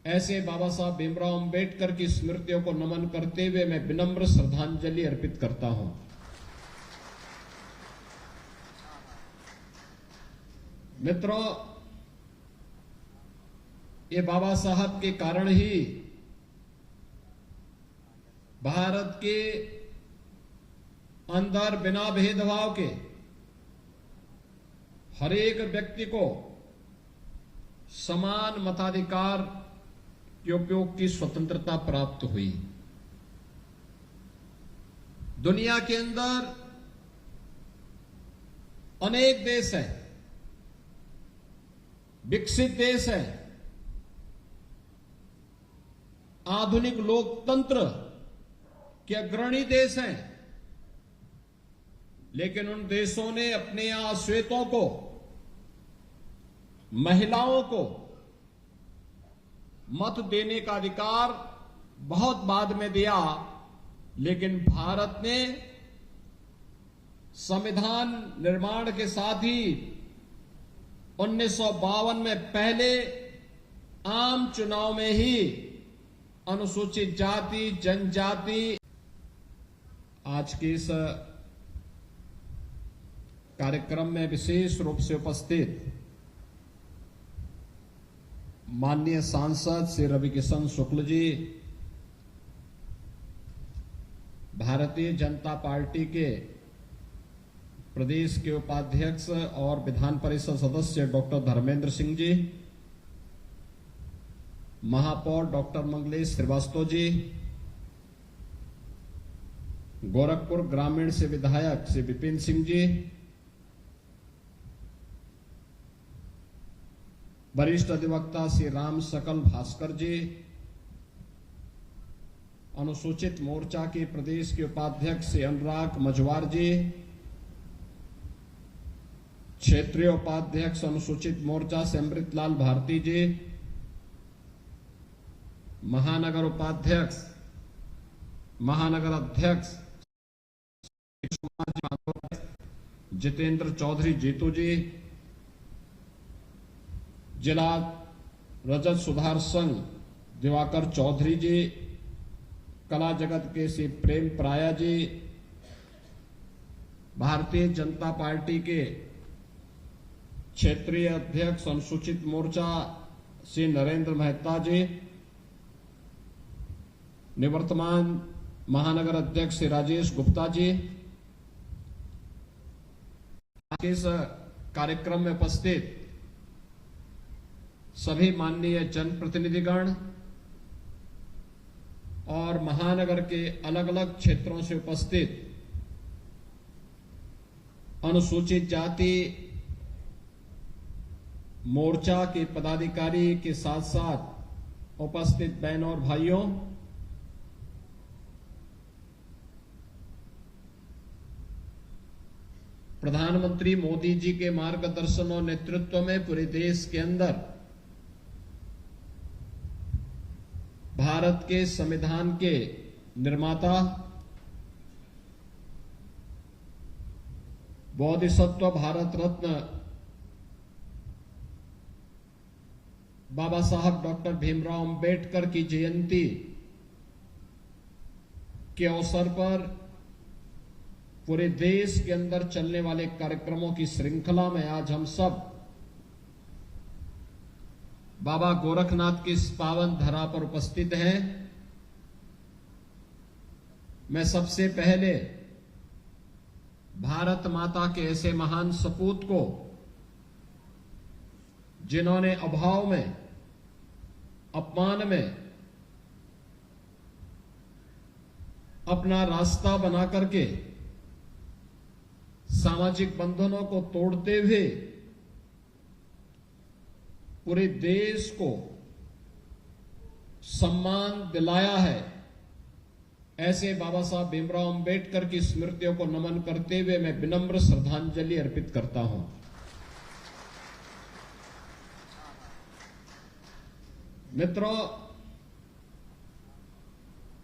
ऐसे बाबा साहब भीमराव अंबेडकर की स्मृतियों को नमन करते हुए मैं विनम्र श्रद्धांजलि अर्पित करता हूं। मित्रों, ये बाबा साहब के कारण ही भारत के अंदर बिना भेदभाव के हर एक व्यक्ति को समान मताधिकार के उपयोग की स्वतंत्रता प्राप्त हुई। दुनिया के अंदर अनेक देश हैं, विकसित देश हैं, आधुनिक लोकतंत्र के अग्रणी देश हैं, लेकिन उन देशों ने अपने यहां श्वेतों को, महिलाओं को मत देने का अधिकार बहुत बाद में दिया, लेकिन भारत ने संविधान निर्माण के साथ ही 1952 में पहले आम चुनाव में ही अनुसूचित जाति जनजाति आज के इस कार्यक्रम में विशेष रूप से उपस्थित माननीय सांसद श्री रविकिशन शुक्ल जी, भारतीय जनता पार्टी के प्रदेश के उपाध्यक्ष और विधान परिषद सदस्य डॉक्टर धर्मेंद्र सिंह जी, महापौर डॉक्टर मंगलेश श्रीवास्तव जी, गोरखपुर ग्रामीण से विधायक श्री विपिन सिंह जी, वरिष्ठ अधिवक्ता श्री राम सकल भास्कर जी, अनुसूचित मोर्चा के प्रदेश के उपाध्यक्ष श्री अनुराग मजवार जी, क्षेत्रीय उपाध्यक्ष अनुसूचित मोर्चा से अमृतलाल भारती जी, महानगर उपाध्यक्ष महानगर अध्यक्ष जितेंद्र चौधरी जीतू जी, जिला रजत सुधार संघ दिवाकर चौधरी जी, कला जगत के श्री प्रेम पराया जी, भारतीय जनता पार्टी के क्षेत्रीय अध्यक्ष अनुसूचित मोर्चा श्री नरेंद्र मेहता जी, निवर्तमान महानगर अध्यक्ष श्री राजेश गुप्ता जी, इस कार्यक्रम में उपस्थित सभी माननीय जनप्रतिनिधिगण और महानगर के अलग अलग क्षेत्रों से उपस्थित अनुसूचित जाति मोर्चा के पदाधिकारी के साथ साथ उपस्थित बहनों और भाइयों, प्रधानमंत्री मोदी जी के मार्गदर्शन और नेतृत्व में पूरे देश के अंदर भारत के संविधान के निर्माता बोधिसत्व भारत रत्न बाबा साहब डॉक्टर भीमराव अंबेडकर की जयंती के अवसर पर पूरे देश के अंदर चलने वाले कार्यक्रमों की श्रृंखला में आज हम सब बाबा गोरखनाथ की इस पावन धरा पर उपस्थित हैं। मैं सबसे पहले भारत माता के ऐसे महान सपूत को, जिन्होंने अभाव में, अपमान में अपना रास्ता बना करके सामाजिक बंधनों को तोड़ते हुए पूरे देश को सम्मान दिलाया है, ऐसे बाबा साहब भीमराव अंबेडकर की स्मृतियों को नमन करते हुए मैं विनम्र श्रद्धांजलि अर्पित करता हूं। मित्रों,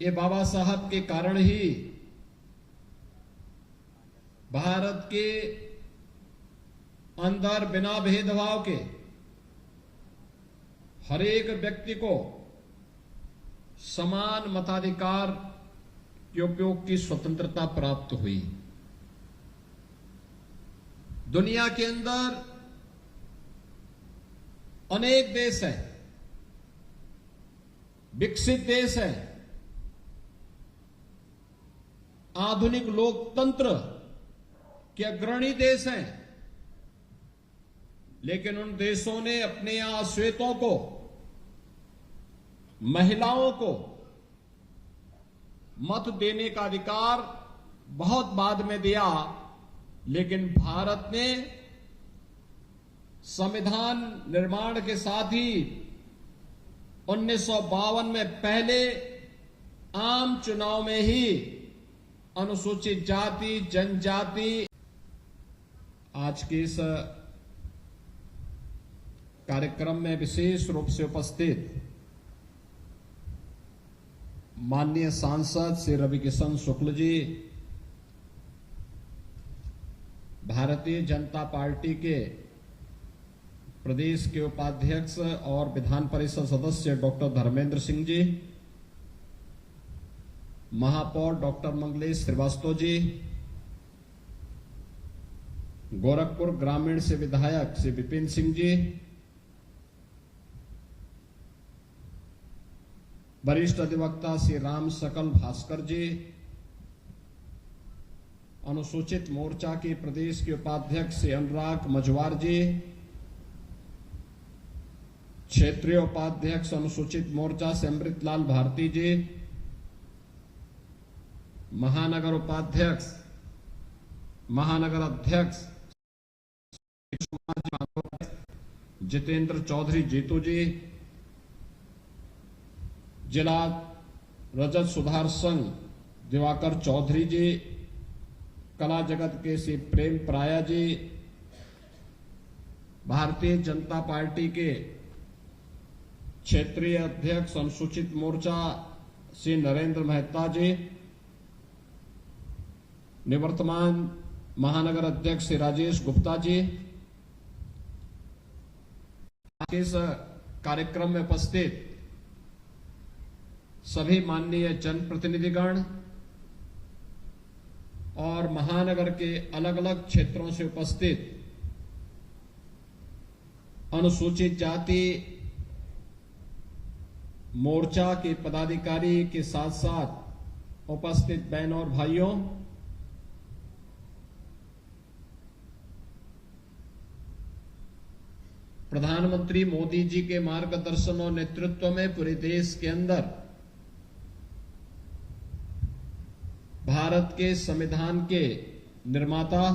ये बाबा साहब के कारण ही भारत के अंदर बिना भेदभाव के हर एक व्यक्ति को समान मताधिकार के उपयोग की स्वतंत्रता प्राप्त हुई। दुनिया के अंदर अनेक देश हैं, विकसित देश हैं, आधुनिक लोकतंत्र के अग्रणी देश हैं, लेकिन उन देशों ने अपने यहां श्वेतों को, महिलाओं को मत देने का अधिकार बहुत बाद में दिया, लेकिन भारत ने संविधान निर्माण के साथ ही 1952 में पहले आम चुनाव में ही अनुसूचित जाति जनजाति आज के इस कार्यक्रम में विशेष रूप से उपस्थित माननीय सांसद श्री रविकिशन शुक्ल जी, भारतीय जनता पार्टी के प्रदेश के उपाध्यक्ष और विधान परिषद सदस्य डॉक्टर धर्मेंद्र सिंह जी, महापौर डॉक्टर मंगलेश श्रीवास्तव जी, गोरखपुर ग्रामीण से विधायक श्री विपिन सिंह जी, वरिष्ठ अधिवक्ता श्री राम सकल भास्कर जी, अनुसूचित मोर्चा के प्रदेश के उपाध्यक्ष श्री अनुराग मजवार जी, क्षेत्रीय उपाध्यक्ष अनुसूचित मोर्चा से अमृतलाल भारती जी, महानगर उपाध्यक्ष महानगर अध्यक्ष जितेंद्र चौधरी जीतू जी, जिला रजत सुधार संघ दिवाकर चौधरी जी, कला जगत के श्री प्रेम पराया जी, भारतीय जनता पार्टी के क्षेत्रीय अध्यक्ष अनुसूचित मोर्चा श्री नरेंद्र मेहता जी, निवर्तमान महानगर अध्यक्ष श्री राजेश गुप्ता जी, इस कार्यक्रम में उपस्थित सभी माननीय जनप्रतिनिधिगण और महानगर के अलग अलग क्षेत्रों से उपस्थित अनुसूचित जाति मोर्चा के पदाधिकारी के साथ साथ उपस्थित बहनों और भाइयों, प्रधानमंत्री मोदी जी के मार्गदर्शन और नेतृत्व में पूरे देश के अंदर भारत के संविधान के निर्माता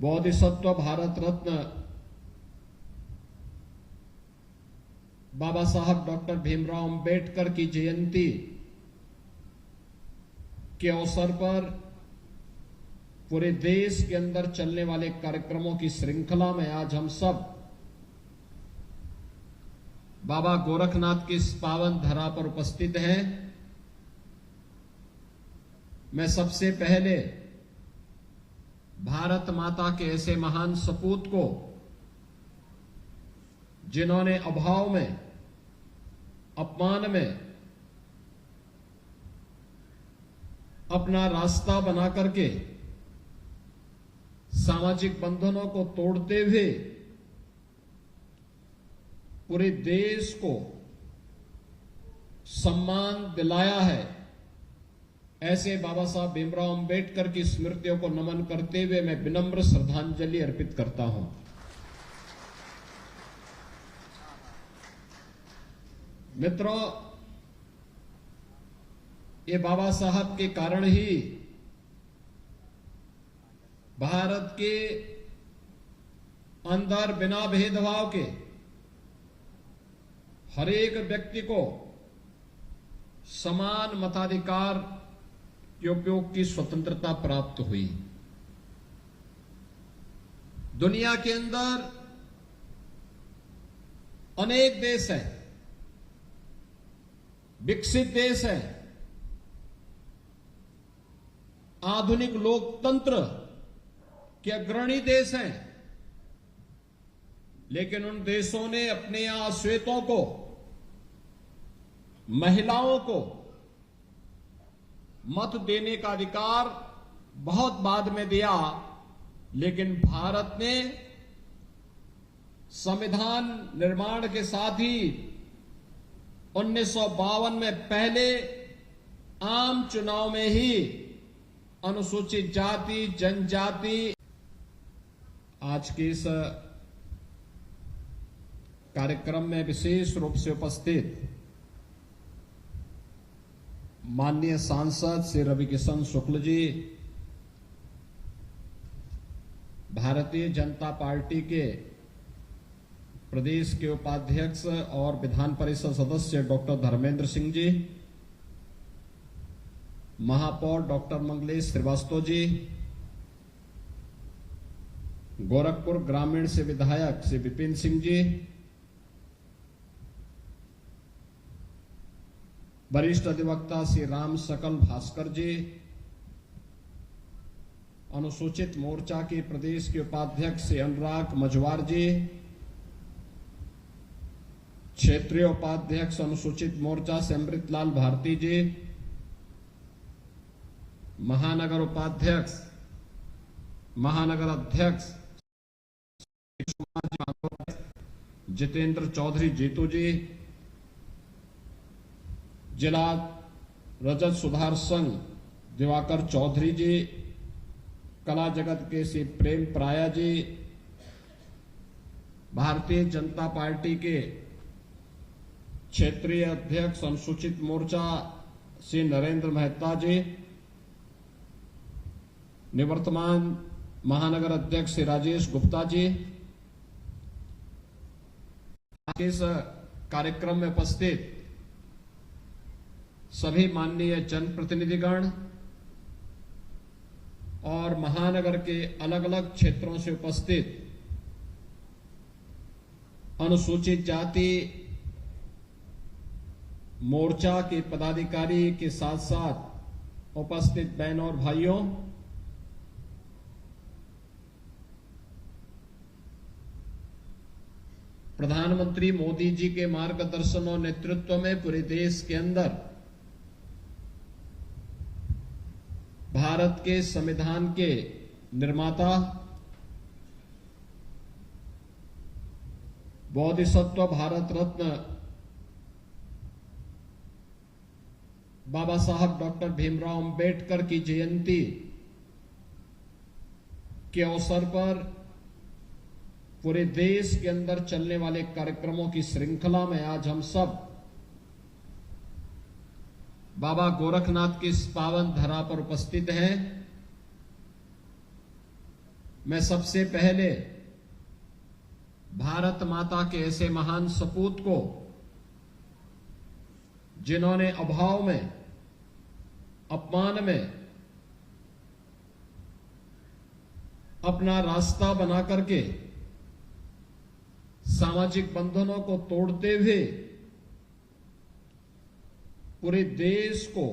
बोधिसत्व भारत रत्न बाबा साहब डॉक्टर भीमराव अंबेडकर की जयंती के अवसर पर पूरे देश के अंदर चलने वाले कार्यक्रमों की श्रृंखला में आज हम सब बाबा गोरखनाथ की इस पावन धरा पर उपस्थित हैं। मैं सबसे पहले भारत माता के ऐसे महान सपूत को, जिन्होंने अभाव में, अपमान में अपना रास्ता बना करके सामाजिक बंधनों को तोड़ते हुए पूरे देश को सम्मान दिलाया है, ऐसे बाबा साहब भीमराव अंबेडकर की स्मृतियों को नमन करते हुए मैं विनम्र श्रद्धांजलि अर्पित करता हूं। मित्रों, ये बाबा साहब के कारण ही भारत के अंदर बिना भेदभाव के हर एक व्यक्ति को समान मताधिकार के उपयोग की स्वतंत्रता प्राप्त हुई। दुनिया के अंदर अनेक देश हैं, विकसित देश हैं, आधुनिक लोकतंत्र के अग्रणी देश हैं, लेकिन उन देशों ने अपने यहां श्वेतों को, महिलाओं को मत देने का अधिकार बहुत बाद में दिया, लेकिन भारत ने संविधान निर्माण के साथ ही 1952 में पहले आम चुनाव में ही अनुसूचित जाति, जनजाति, आज के इस कार्यक्रम में विशेष रूप से उपस्थित माननीय सांसद श्री रविकिशन शुक्ल जी, भारतीय जनता पार्टी के प्रदेश के उपाध्यक्ष और विधान परिषद सदस्य डॉक्टर धर्मेंद्र सिंह जी, महापौर डॉक्टर मंगलेश श्रीवास्तव जी, गोरखपुर ग्रामीण से विधायक श्री विपिन सिंह जी, वरिष्ठ अधिवक्ता श्री राम सकल भास्कर जी, अनुसूचित मोर्चा के प्रदेश के उपाध्यक्ष श्री अनुराग मजवार जी, क्षेत्रीय उपाध्यक्ष अनुसूचित मोर्चा से अमृतलाल भारती जी, महानगर उपाध्यक्ष महानगर अध्यक्ष जितेंद्र चौधरी जीतू जी, जिला रजत सुधार संघ दिवाकर चौधरी जी, कला जगत के श्री प्रेम पराया जी, भारतीय जनता पार्टी के क्षेत्रीय अध्यक्ष अनुसूचित मोर्चा श्री नरेंद्र मेहता जी, निवर्तमान महानगर अध्यक्ष श्री राजेश गुप्ता जी, इस कार्यक्रम में उपस्थित सभी माननीय जनप्रतिनिधिगण और महानगर के अलग अलग क्षेत्रों से उपस्थित अनुसूचित जाति मोर्चा के पदाधिकारी के साथ साथ उपस्थित बहनों और भाइयों, प्रधानमंत्री मोदी जी के मार्गदर्शन और नेतृत्व में पूरे देश के अंदर भारत के संविधान के निर्माता बोधिसत्व भारत रत्न बाबा साहब डॉक्टर भीमराव अंबेडकर की जयंती के अवसर पर पूरे देश के अंदर चलने वाले कार्यक्रमों की श्रृंखला में आज हम सब बाबा गोरखनाथ की इस पावन धरा पर उपस्थित हैं। मैं सबसे पहले भारत माता के ऐसे महान सपूत को, जिन्होंने अभाव में, अपमान में अपना रास्ता बना करके सामाजिक बंधनों को तोड़ते हुए पूरे देश को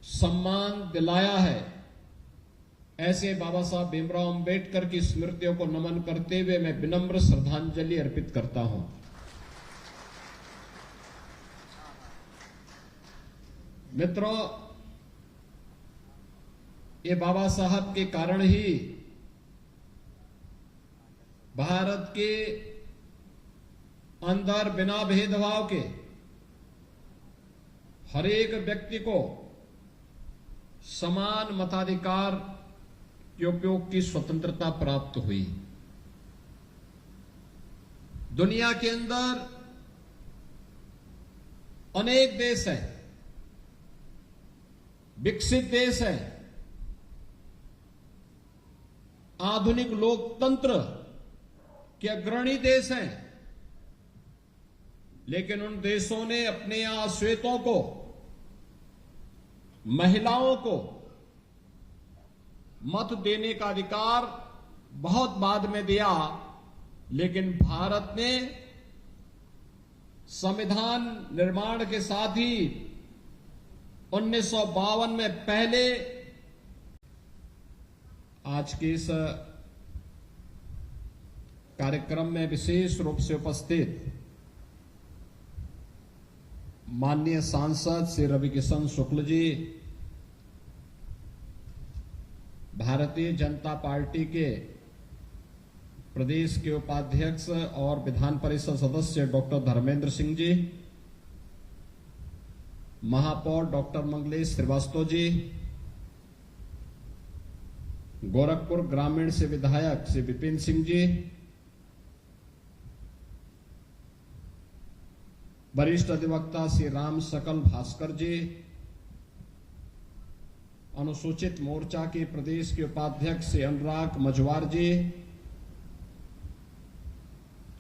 सम्मान दिलाया है, ऐसे बाबा साहब भीमराव अंबेडकर की स्मृतियों को नमन करते हुए मैं विनम्र श्रद्धांजलि अर्पित करता हूं। मित्रों, ये बाबा साहब के कारण ही भारत के अंदर बिना भेदभाव के हर एक व्यक्ति को समान मताधिकार के उपयोग की स्वतंत्रता प्राप्त हुई। दुनिया के अंदर अनेक देश हैं, विकसित देश हैं, आधुनिक लोकतंत्र के अग्रणी देश हैं, लेकिन उन देशों ने अपने यहां श्वेतों को, महिलाओं को मत देने का अधिकार बहुत बाद में दिया, लेकिन भारत ने संविधान निर्माण के साथ ही 1952 में पहले आज के इस कार्यक्रम में विशेष रूप से उपस्थित माननीय सांसद श्री रविकिशन शुक्ल जी, भारतीय जनता पार्टी के प्रदेश के उपाध्यक्ष और विधान परिषद सदस्य डॉक्टर धर्मेंद्र सिंह जी, महापौर डॉक्टर मंगलेश श्रीवास्तव जी, गोरखपुर ग्रामीण से विधायक श्री विपिन सिंह जी, वरिष्ठ अधिवक्ता श्री राम सकल भास्कर जी, अनुसूचित मोर्चा के प्रदेश के उपाध्यक्ष श्री अनुराग मजवार जी,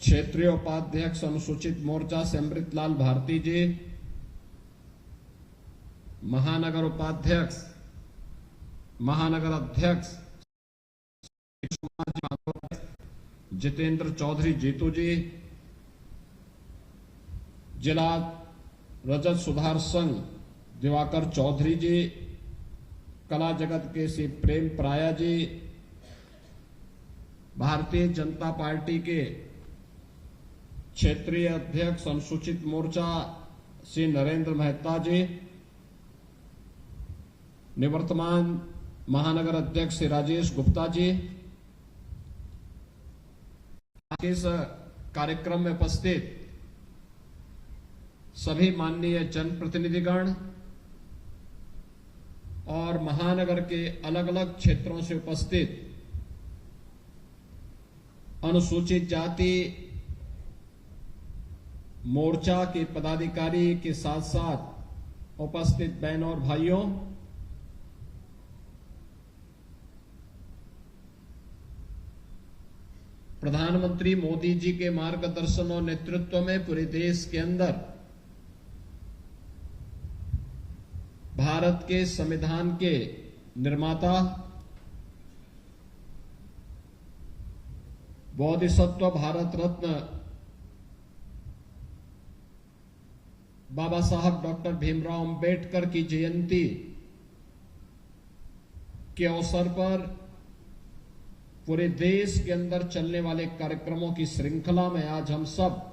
क्षेत्रीय उपाध्यक्ष अनुसूचित मोर्चा से अमृतलाल भारती जी, महानगर उपाध्यक्ष महानगर अध्यक्ष जितेंद्र चौधरी जीतू जी, जिला रजत सुधार संघ दिवाकर चौधरी जी, कला जगत के श्री प्रेम पराया जी, भारतीय जनता पार्टी के क्षेत्रीय अध्यक्ष अनुसूचित मोर्चा श्री नरेंद्र मेहता जी, निवर्तमान महानगर अध्यक्ष श्री राजेश गुप्ता जी, इस कार्यक्रम में उपस्थित सभी माननीय जनप्रतिनिधिगण और महानगर के अलग अलग क्षेत्रों से उपस्थित अनुसूचित जाति मोर्चा के पदाधिकारी के साथ साथ उपस्थित बहनों और भाइयों, प्रधानमंत्री मोदी जी के मार्गदर्शन और नेतृत्व में पूरे देश के अंदर भारत के संविधान के निर्माता बोधिसत्व भारत रत्न बाबा साहब डॉक्टर भीमराव अंबेडकर की जयंती के अवसर पर पूरे देश के अंदर चलने वाले कार्यक्रमों की श्रृंखला में आज हम सब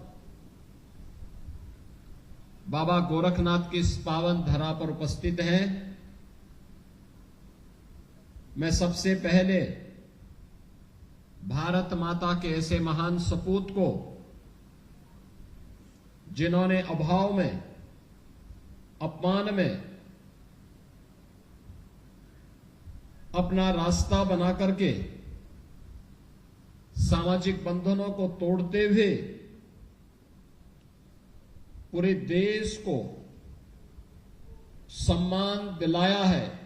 बाबा गोरखनाथ की इस पावन धरा पर उपस्थित हैं। मैं सबसे पहले भारत माता के ऐसे महान सपूत को, जिन्होंने अभाव में, अपमान में अपना रास्ता बना करके सामाजिक बंधनों को तोड़ते हुए पूरे देश को सम्मान दिलाया है,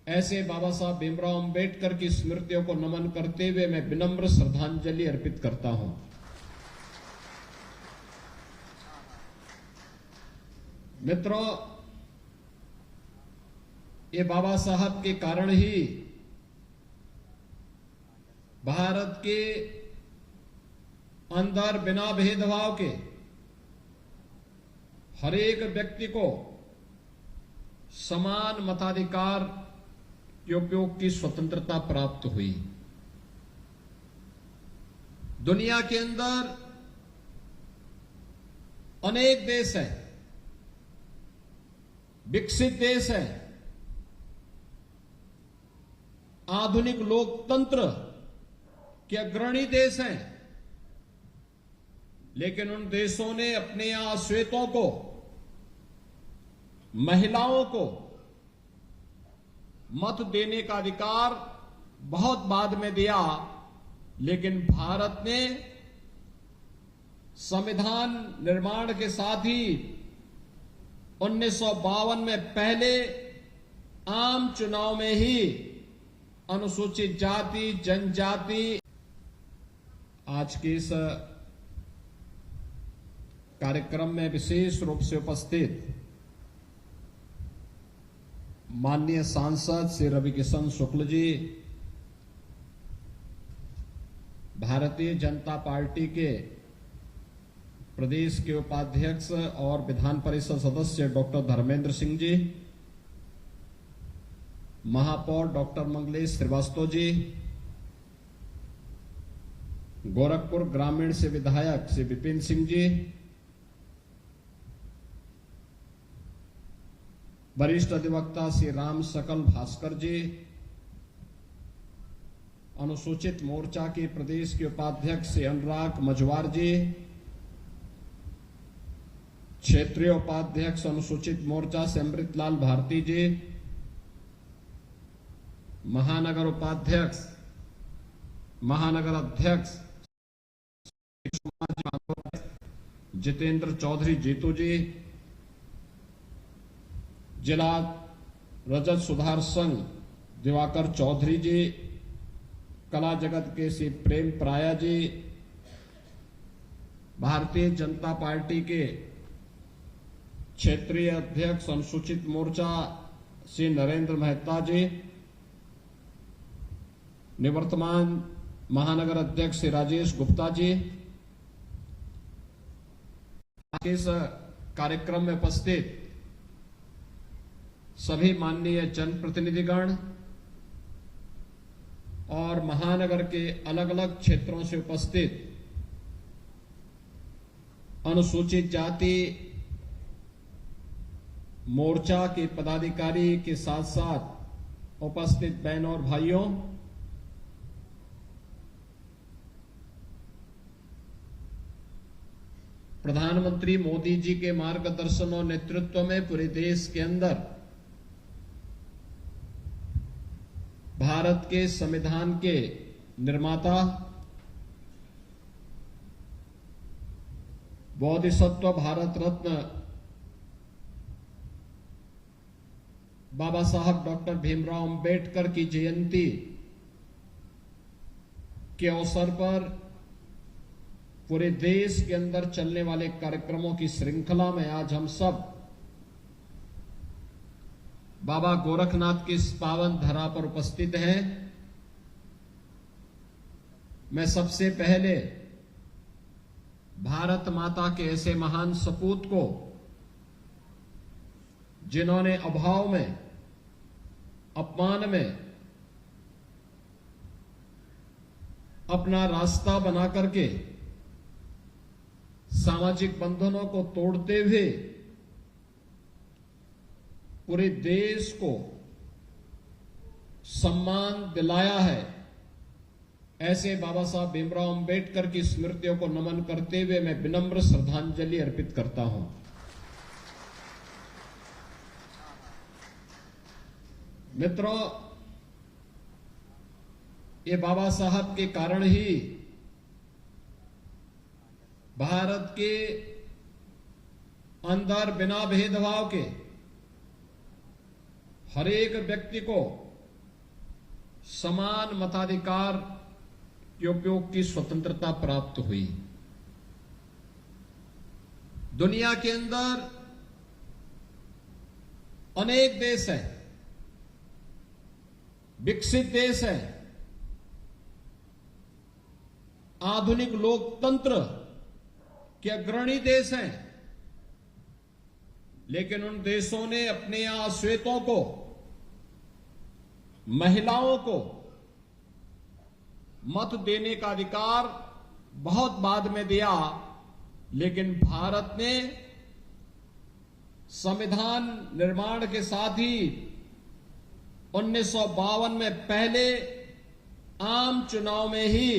ऐसे बाबा साहब भीमराव अंबेडकर की स्मृतियों को नमन करते हुए मैं विनम्र श्रद्धांजलि अर्पित करता हूं। मित्रों, ये बाबा साहब के कारण ही भारत के अंदर बिना भेदभाव के हर एक व्यक्ति को समान मताधिकार के उपयोग की स्वतंत्रता प्राप्त हुई। दुनिया के अंदर अनेक देश हैं, विकसित देश हैं, आधुनिक लोकतंत्र के अग्रणी देश हैं, लेकिन उन देशों ने अपने यहां श्वेतों को, महिलाओं को मत देने का अधिकार बहुत बाद में दिया, लेकिन भारत ने संविधान निर्माण के साथ ही 1952 में पहले आम चुनाव में ही अनुसूचित जाति, जनजाति, आज के इस कार्यक्रम में विशेष रूप से उपस्थित माननीय सांसद श्री रविकिशन शुक्ल जी, भारतीय जनता पार्टी के प्रदेश के उपाध्यक्ष और विधान परिषद सदस्य डॉक्टर धर्मेंद्र सिंह जी, महापौर डॉक्टर मंगलेश श्रीवास्तव जी, गोरखपुर ग्रामीण से विधायक श्री विपिन सिंह जी, वरिष्ठ अधिवक्ता श्री राम सकल भास्कर जी, अनुसूचित मोर्चा के प्रदेश के उपाध्यक्ष श्री अनुराग मजवार जी, क्षेत्रीय उपाध्यक्ष अनुसूचित मोर्चा से अमृतलाल भारती जी, महानगर उपाध्यक्ष, महानगर अध्यक्ष जितेंद्र चौधरी जीतू जी, जिला रजत सुधार संघ दिवाकर चौधरी जी, कला जगत के श्री प्रेम पराया जी, भारतीय जनता पार्टी के क्षेत्रीय अध्यक्ष अनुसूचित मोर्चा श्री नरेंद्र मेहता जी, निवर्तमान महानगर अध्यक्ष श्री राजेश गुप्ता जी, इस कार्यक्रम में उपस्थित सभी माननीय जनप्रतिनिधिगण और महानगर के अलग अलग क्षेत्रों से उपस्थित अनुसूचित जाति मोर्चा के पदाधिकारी के साथ साथ उपस्थित बहनों और भाइयों, प्रधानमंत्री मोदी जी के मार्गदर्शन और नेतृत्व में पूरे देश के अंदर भारत के संविधान के निर्माता बोधिसत्व भारत रत्न बाबा साहब डॉक्टर भीमराव अंबेडकर की जयंती के अवसर पर पूरे देश के अंदर चलने वाले कार्यक्रमों की श्रृंखला में आज हम सब बाबा गोरखनाथ की इस पावन धरा पर उपस्थित हैं। मैं सबसे पहले भारत माता के ऐसे महान सपूत को, जिन्होंने अभाव में, अपमान में अपना रास्ता बना करके सामाजिक बंधनों को तोड़ते हुए पूरे देश को सम्मान दिलाया है, ऐसे बाबा साहब भीमराव अंबेडकर की स्मृतियों को नमन करते हुए मैं विनम्र श्रद्धांजलि अर्पित करता हूं। मित्रों, ये बाबा साहब के कारण ही भारत के अंदर बिना भेदभाव के हर एक व्यक्ति को समान मताधिकार के उपयोग की स्वतंत्रता प्राप्त हुई। दुनिया के अंदर अनेक देश हैं, विकसित देश हैं, आधुनिक लोकतंत्र के अग्रणी देश हैं, लेकिन उन देशों ने अपने यहां श्वेतों को, महिलाओं को मत देने का अधिकार बहुत बाद में दिया, लेकिन भारत ने संविधान निर्माण के साथ ही 1952 में पहले आम चुनाव में ही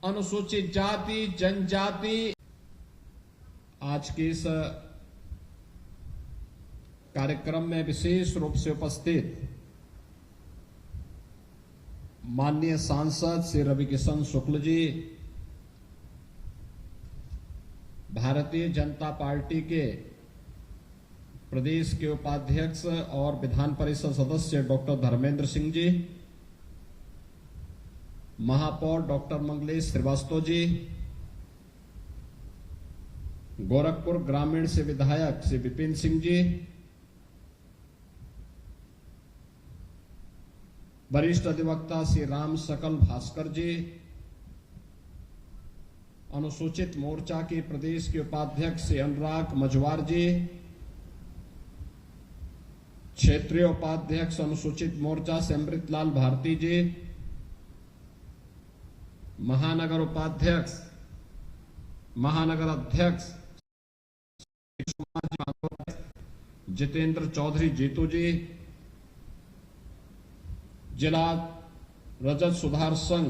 अनुसूचित जाति, जनजाति, आज के इस कार्यक्रम में विशेष रूप से उपस्थित माननीय सांसद श्री रविकिशन शुक्ल जी, भारतीय जनता पार्टी के प्रदेश के उपाध्यक्ष और विधान परिषद सदस्य डॉक्टर धर्मेंद्र सिंह जी, महापौर डॉक्टर मंगलेश श्रीवास्तव जी, गोरखपुर ग्रामीण से विधायक श्री विपिन सिंह जी, वरिष्ठ अधिवक्ता श्री राम सकल भास्कर जी, अनुसूचित मोर्चा के प्रदेश के उपाध्यक्ष श्री अनुराग मजवार जी, क्षेत्रीय उपाध्यक्ष अनुसूचित मोर्चा से अमृतलाल भारती जी, महानगर उपाध्यक्ष, महानगर अध्यक्ष जितेंद्र चौधरी जीतू जी, जिला रजत सुधार संघ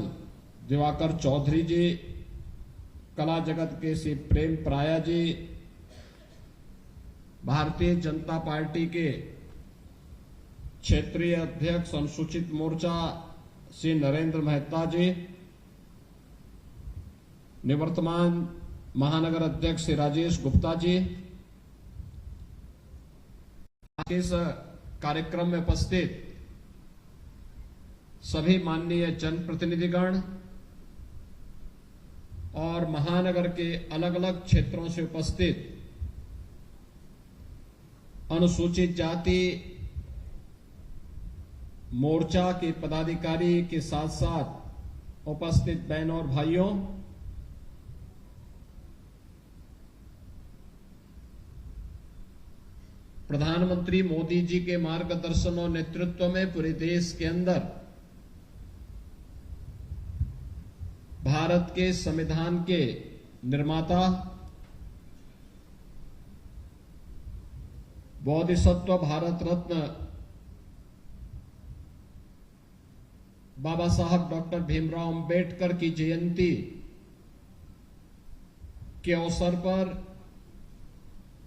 दिवाकर चौधरी जी, कला जगत के श्री प्रेम पराया जी, भारतीय जनता पार्टी के क्षेत्रीय अध्यक्ष अनुसूचित मोर्चा श्री नरेंद्र मेहता जी, निवर्तमान महानगर अध्यक्ष श्री राजेश गुप्ता जी, इस कार्यक्रम में उपस्थित सभी माननीय जनप्रतिनिधिगण और महानगर के अलग अलग क्षेत्रों से उपस्थित अनुसूचित जाति मोर्चा के पदाधिकारी के साथ साथ उपस्थित बहनों और भाइयों, प्रधानमंत्री मोदी जी के मार्गदर्शन और नेतृत्व में पूरे देश के अंदर भारत के संविधान के निर्माता बोधिसत्व भारत रत्न बाबा साहब डॉक्टर भीमराव अंबेडकर की जयंती के अवसर पर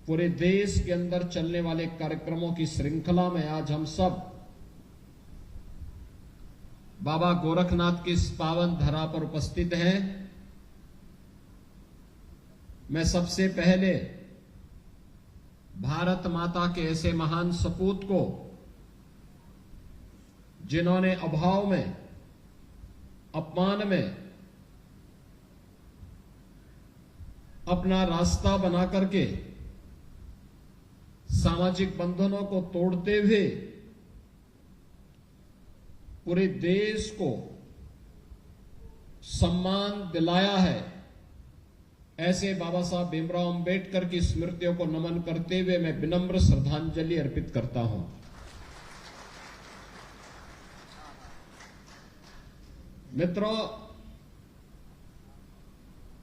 पूरे देश के अंदर चलने वाले कार्यक्रमों की श्रृंखला में आज हम सब बाबा गोरखनाथ की इस पावन धरा पर उपस्थित हैं। मैं सबसे पहले भारत माता के ऐसे महान सपूत को, जिन्होंने अभाव में, अपमान में अपना रास्ता बना करके सामाजिक बंधनों को तोड़ते हुए पूरे देश को सम्मान दिलाया है, ऐसे बाबा साहब भीमराव अंबेडकर की स्मृतियों को नमन करते हुए मैं विनम्र श्रद्धांजलि अर्पित करता हूं। मित्रों,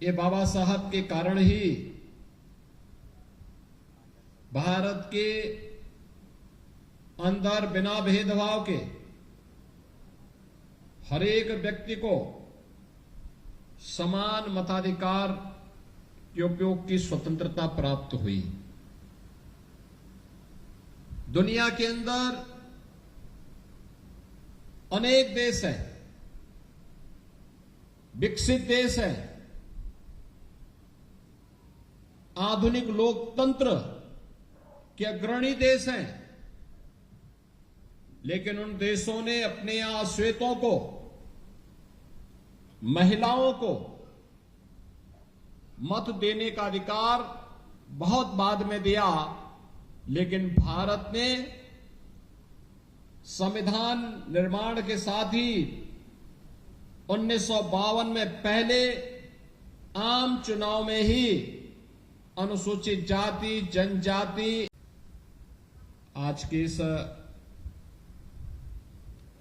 ये बाबा साहब के कारण ही भारत के अंदर बिना भेदभाव के हर एक व्यक्ति को समान मताधिकार के उपयोग की स्वतंत्रता प्राप्त हुई। दुनिया के अंदर अनेक देश हैं, विकसित देश हैं, आधुनिक लोकतंत्र के अग्रणी देश हैं, लेकिन उन देशों ने अपने यहां श्वेतों को, महिलाओं को मत देने का अधिकार बहुत बाद में दिया। लेकिन भारत ने संविधान निर्माण के साथ ही 1952 में पहले आम चुनाव में ही अनुसूचित जाति, जनजाति, आज के इस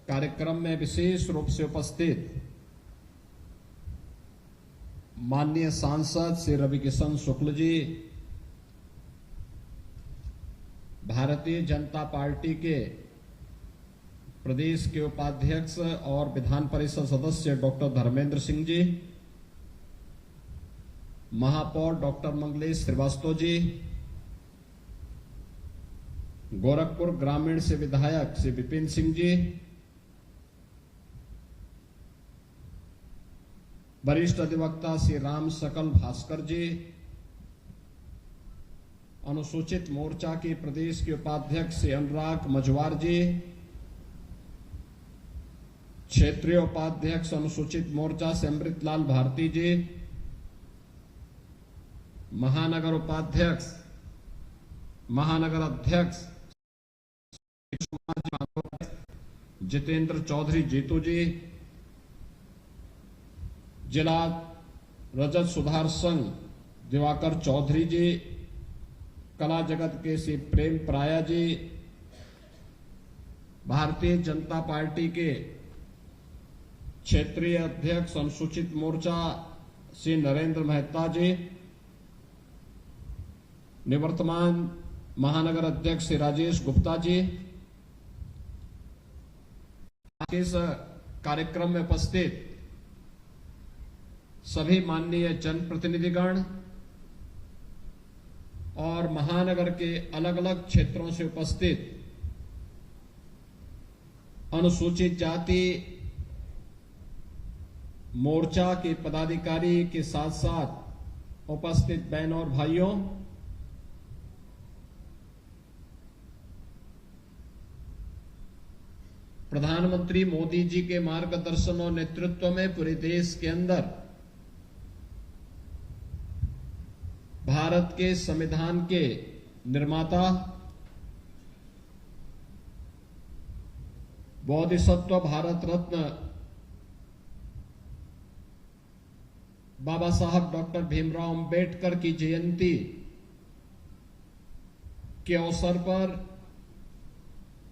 कार्यक्रम में विशेष रूप से उपस्थित माननीय सांसद श्री रविकिशन शुक्ल जी, भारतीय जनता पार्टी के प्रदेश के उपाध्यक्ष और विधान परिषद सदस्य डॉक्टर धर्मेंद्र सिंह जी, महापौर डॉक्टर मंगलेश श्रीवास्तव जी, गोरखपुर ग्रामीण से विधायक श्री विपिन सिंह जी, वरिष्ठ अधिवक्ता श्री राम सकल भास्कर जी, अनुसूचित मोर्चा के प्रदेश के उपाध्यक्ष श्री अनुराग मजवार जी, क्षेत्रीय उपाध्यक्ष अनुसूचित मोर्चा से अमृतलाल भारती जी, महानगर उपाध्यक्ष, महानगर अध्यक्ष जितेंद्र चौधरी जीतू जी, जिला रजत सुधार संघ दिवाकर चौधरी जी, कला जगत के श्री प्रेम पराया जी, भारतीय जनता पार्टी के क्षेत्रीय अध्यक्ष अनुसूचित मोर्चा श्री नरेंद्र मेहता जी, निवर्तमान महानगर अध्यक्ष श्री राजेश गुप्ता जी, इस कार्यक्रम में उपस्थित सभी माननीय जनप्रतिनिधिगण और महानगर के अलग अलग क्षेत्रों से उपस्थित अनुसूचित जाति मोर्चा के पदाधिकारी के साथ साथ उपस्थित बहनों और भाइयों, प्रधानमंत्री मोदी जी के मार्गदर्शन और नेतृत्व में पूरे देश के अंदर भारत के संविधान के निर्माता बोधिसत्व भारत रत्न बाबा साहब डॉक्टर भीमराव अंबेडकर की जयंती के अवसर पर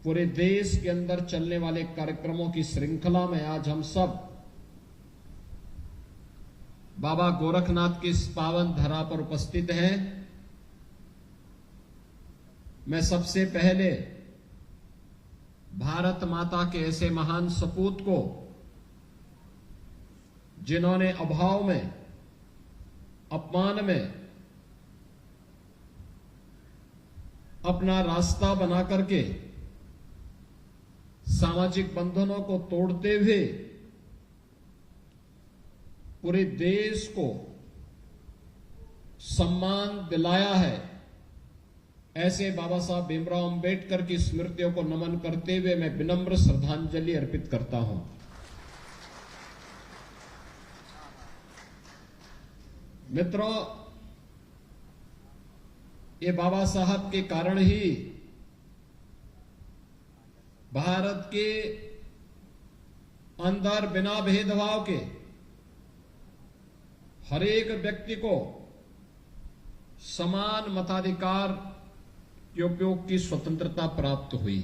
पूरे देश के अंदर चलने वाले कार्यक्रमों की श्रृंखला में आज हम सब बाबा गोरखनाथ की इस पावन धरा पर उपस्थित हैं। मैं सबसे पहले भारत माता के ऐसे महान सपूत को, जिन्होंने अभाव में, अपमान में अपना रास्ता बना करके सामाजिक बंधनों को तोड़ते हुए पूरे देश को सम्मान दिलाया है, ऐसे बाबा साहब भीमराव अंबेडकर की स्मृतियों को नमन करते हुए मैं विनम्र श्रद्धांजलि अर्पित करता हूं। मित्रों, ये बाबा साहब के कारण ही भारत के अंदर बिना भेदभाव के हर एक व्यक्ति को समान मताधिकार के उपयोग की स्वतंत्रता प्राप्त हुई।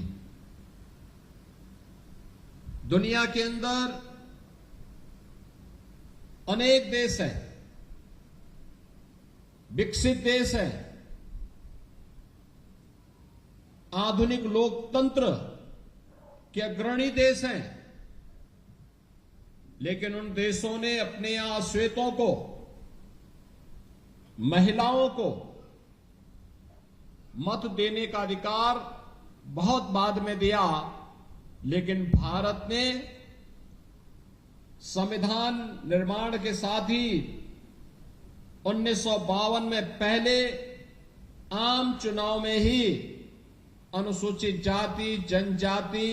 दुनिया के अंदर अनेक देश हैं, विकसित देश हैं, आधुनिक लोकतंत्र के अग्रणी देश हैं, लेकिन उन देशों ने अपने यहां श्वेतों को, महिलाओं को मत देने का अधिकार बहुत बाद में दिया, लेकिन भारत ने संविधान निर्माण के साथ ही 1952 में पहले आम चुनाव में ही अनुसूचित जाति, जनजाति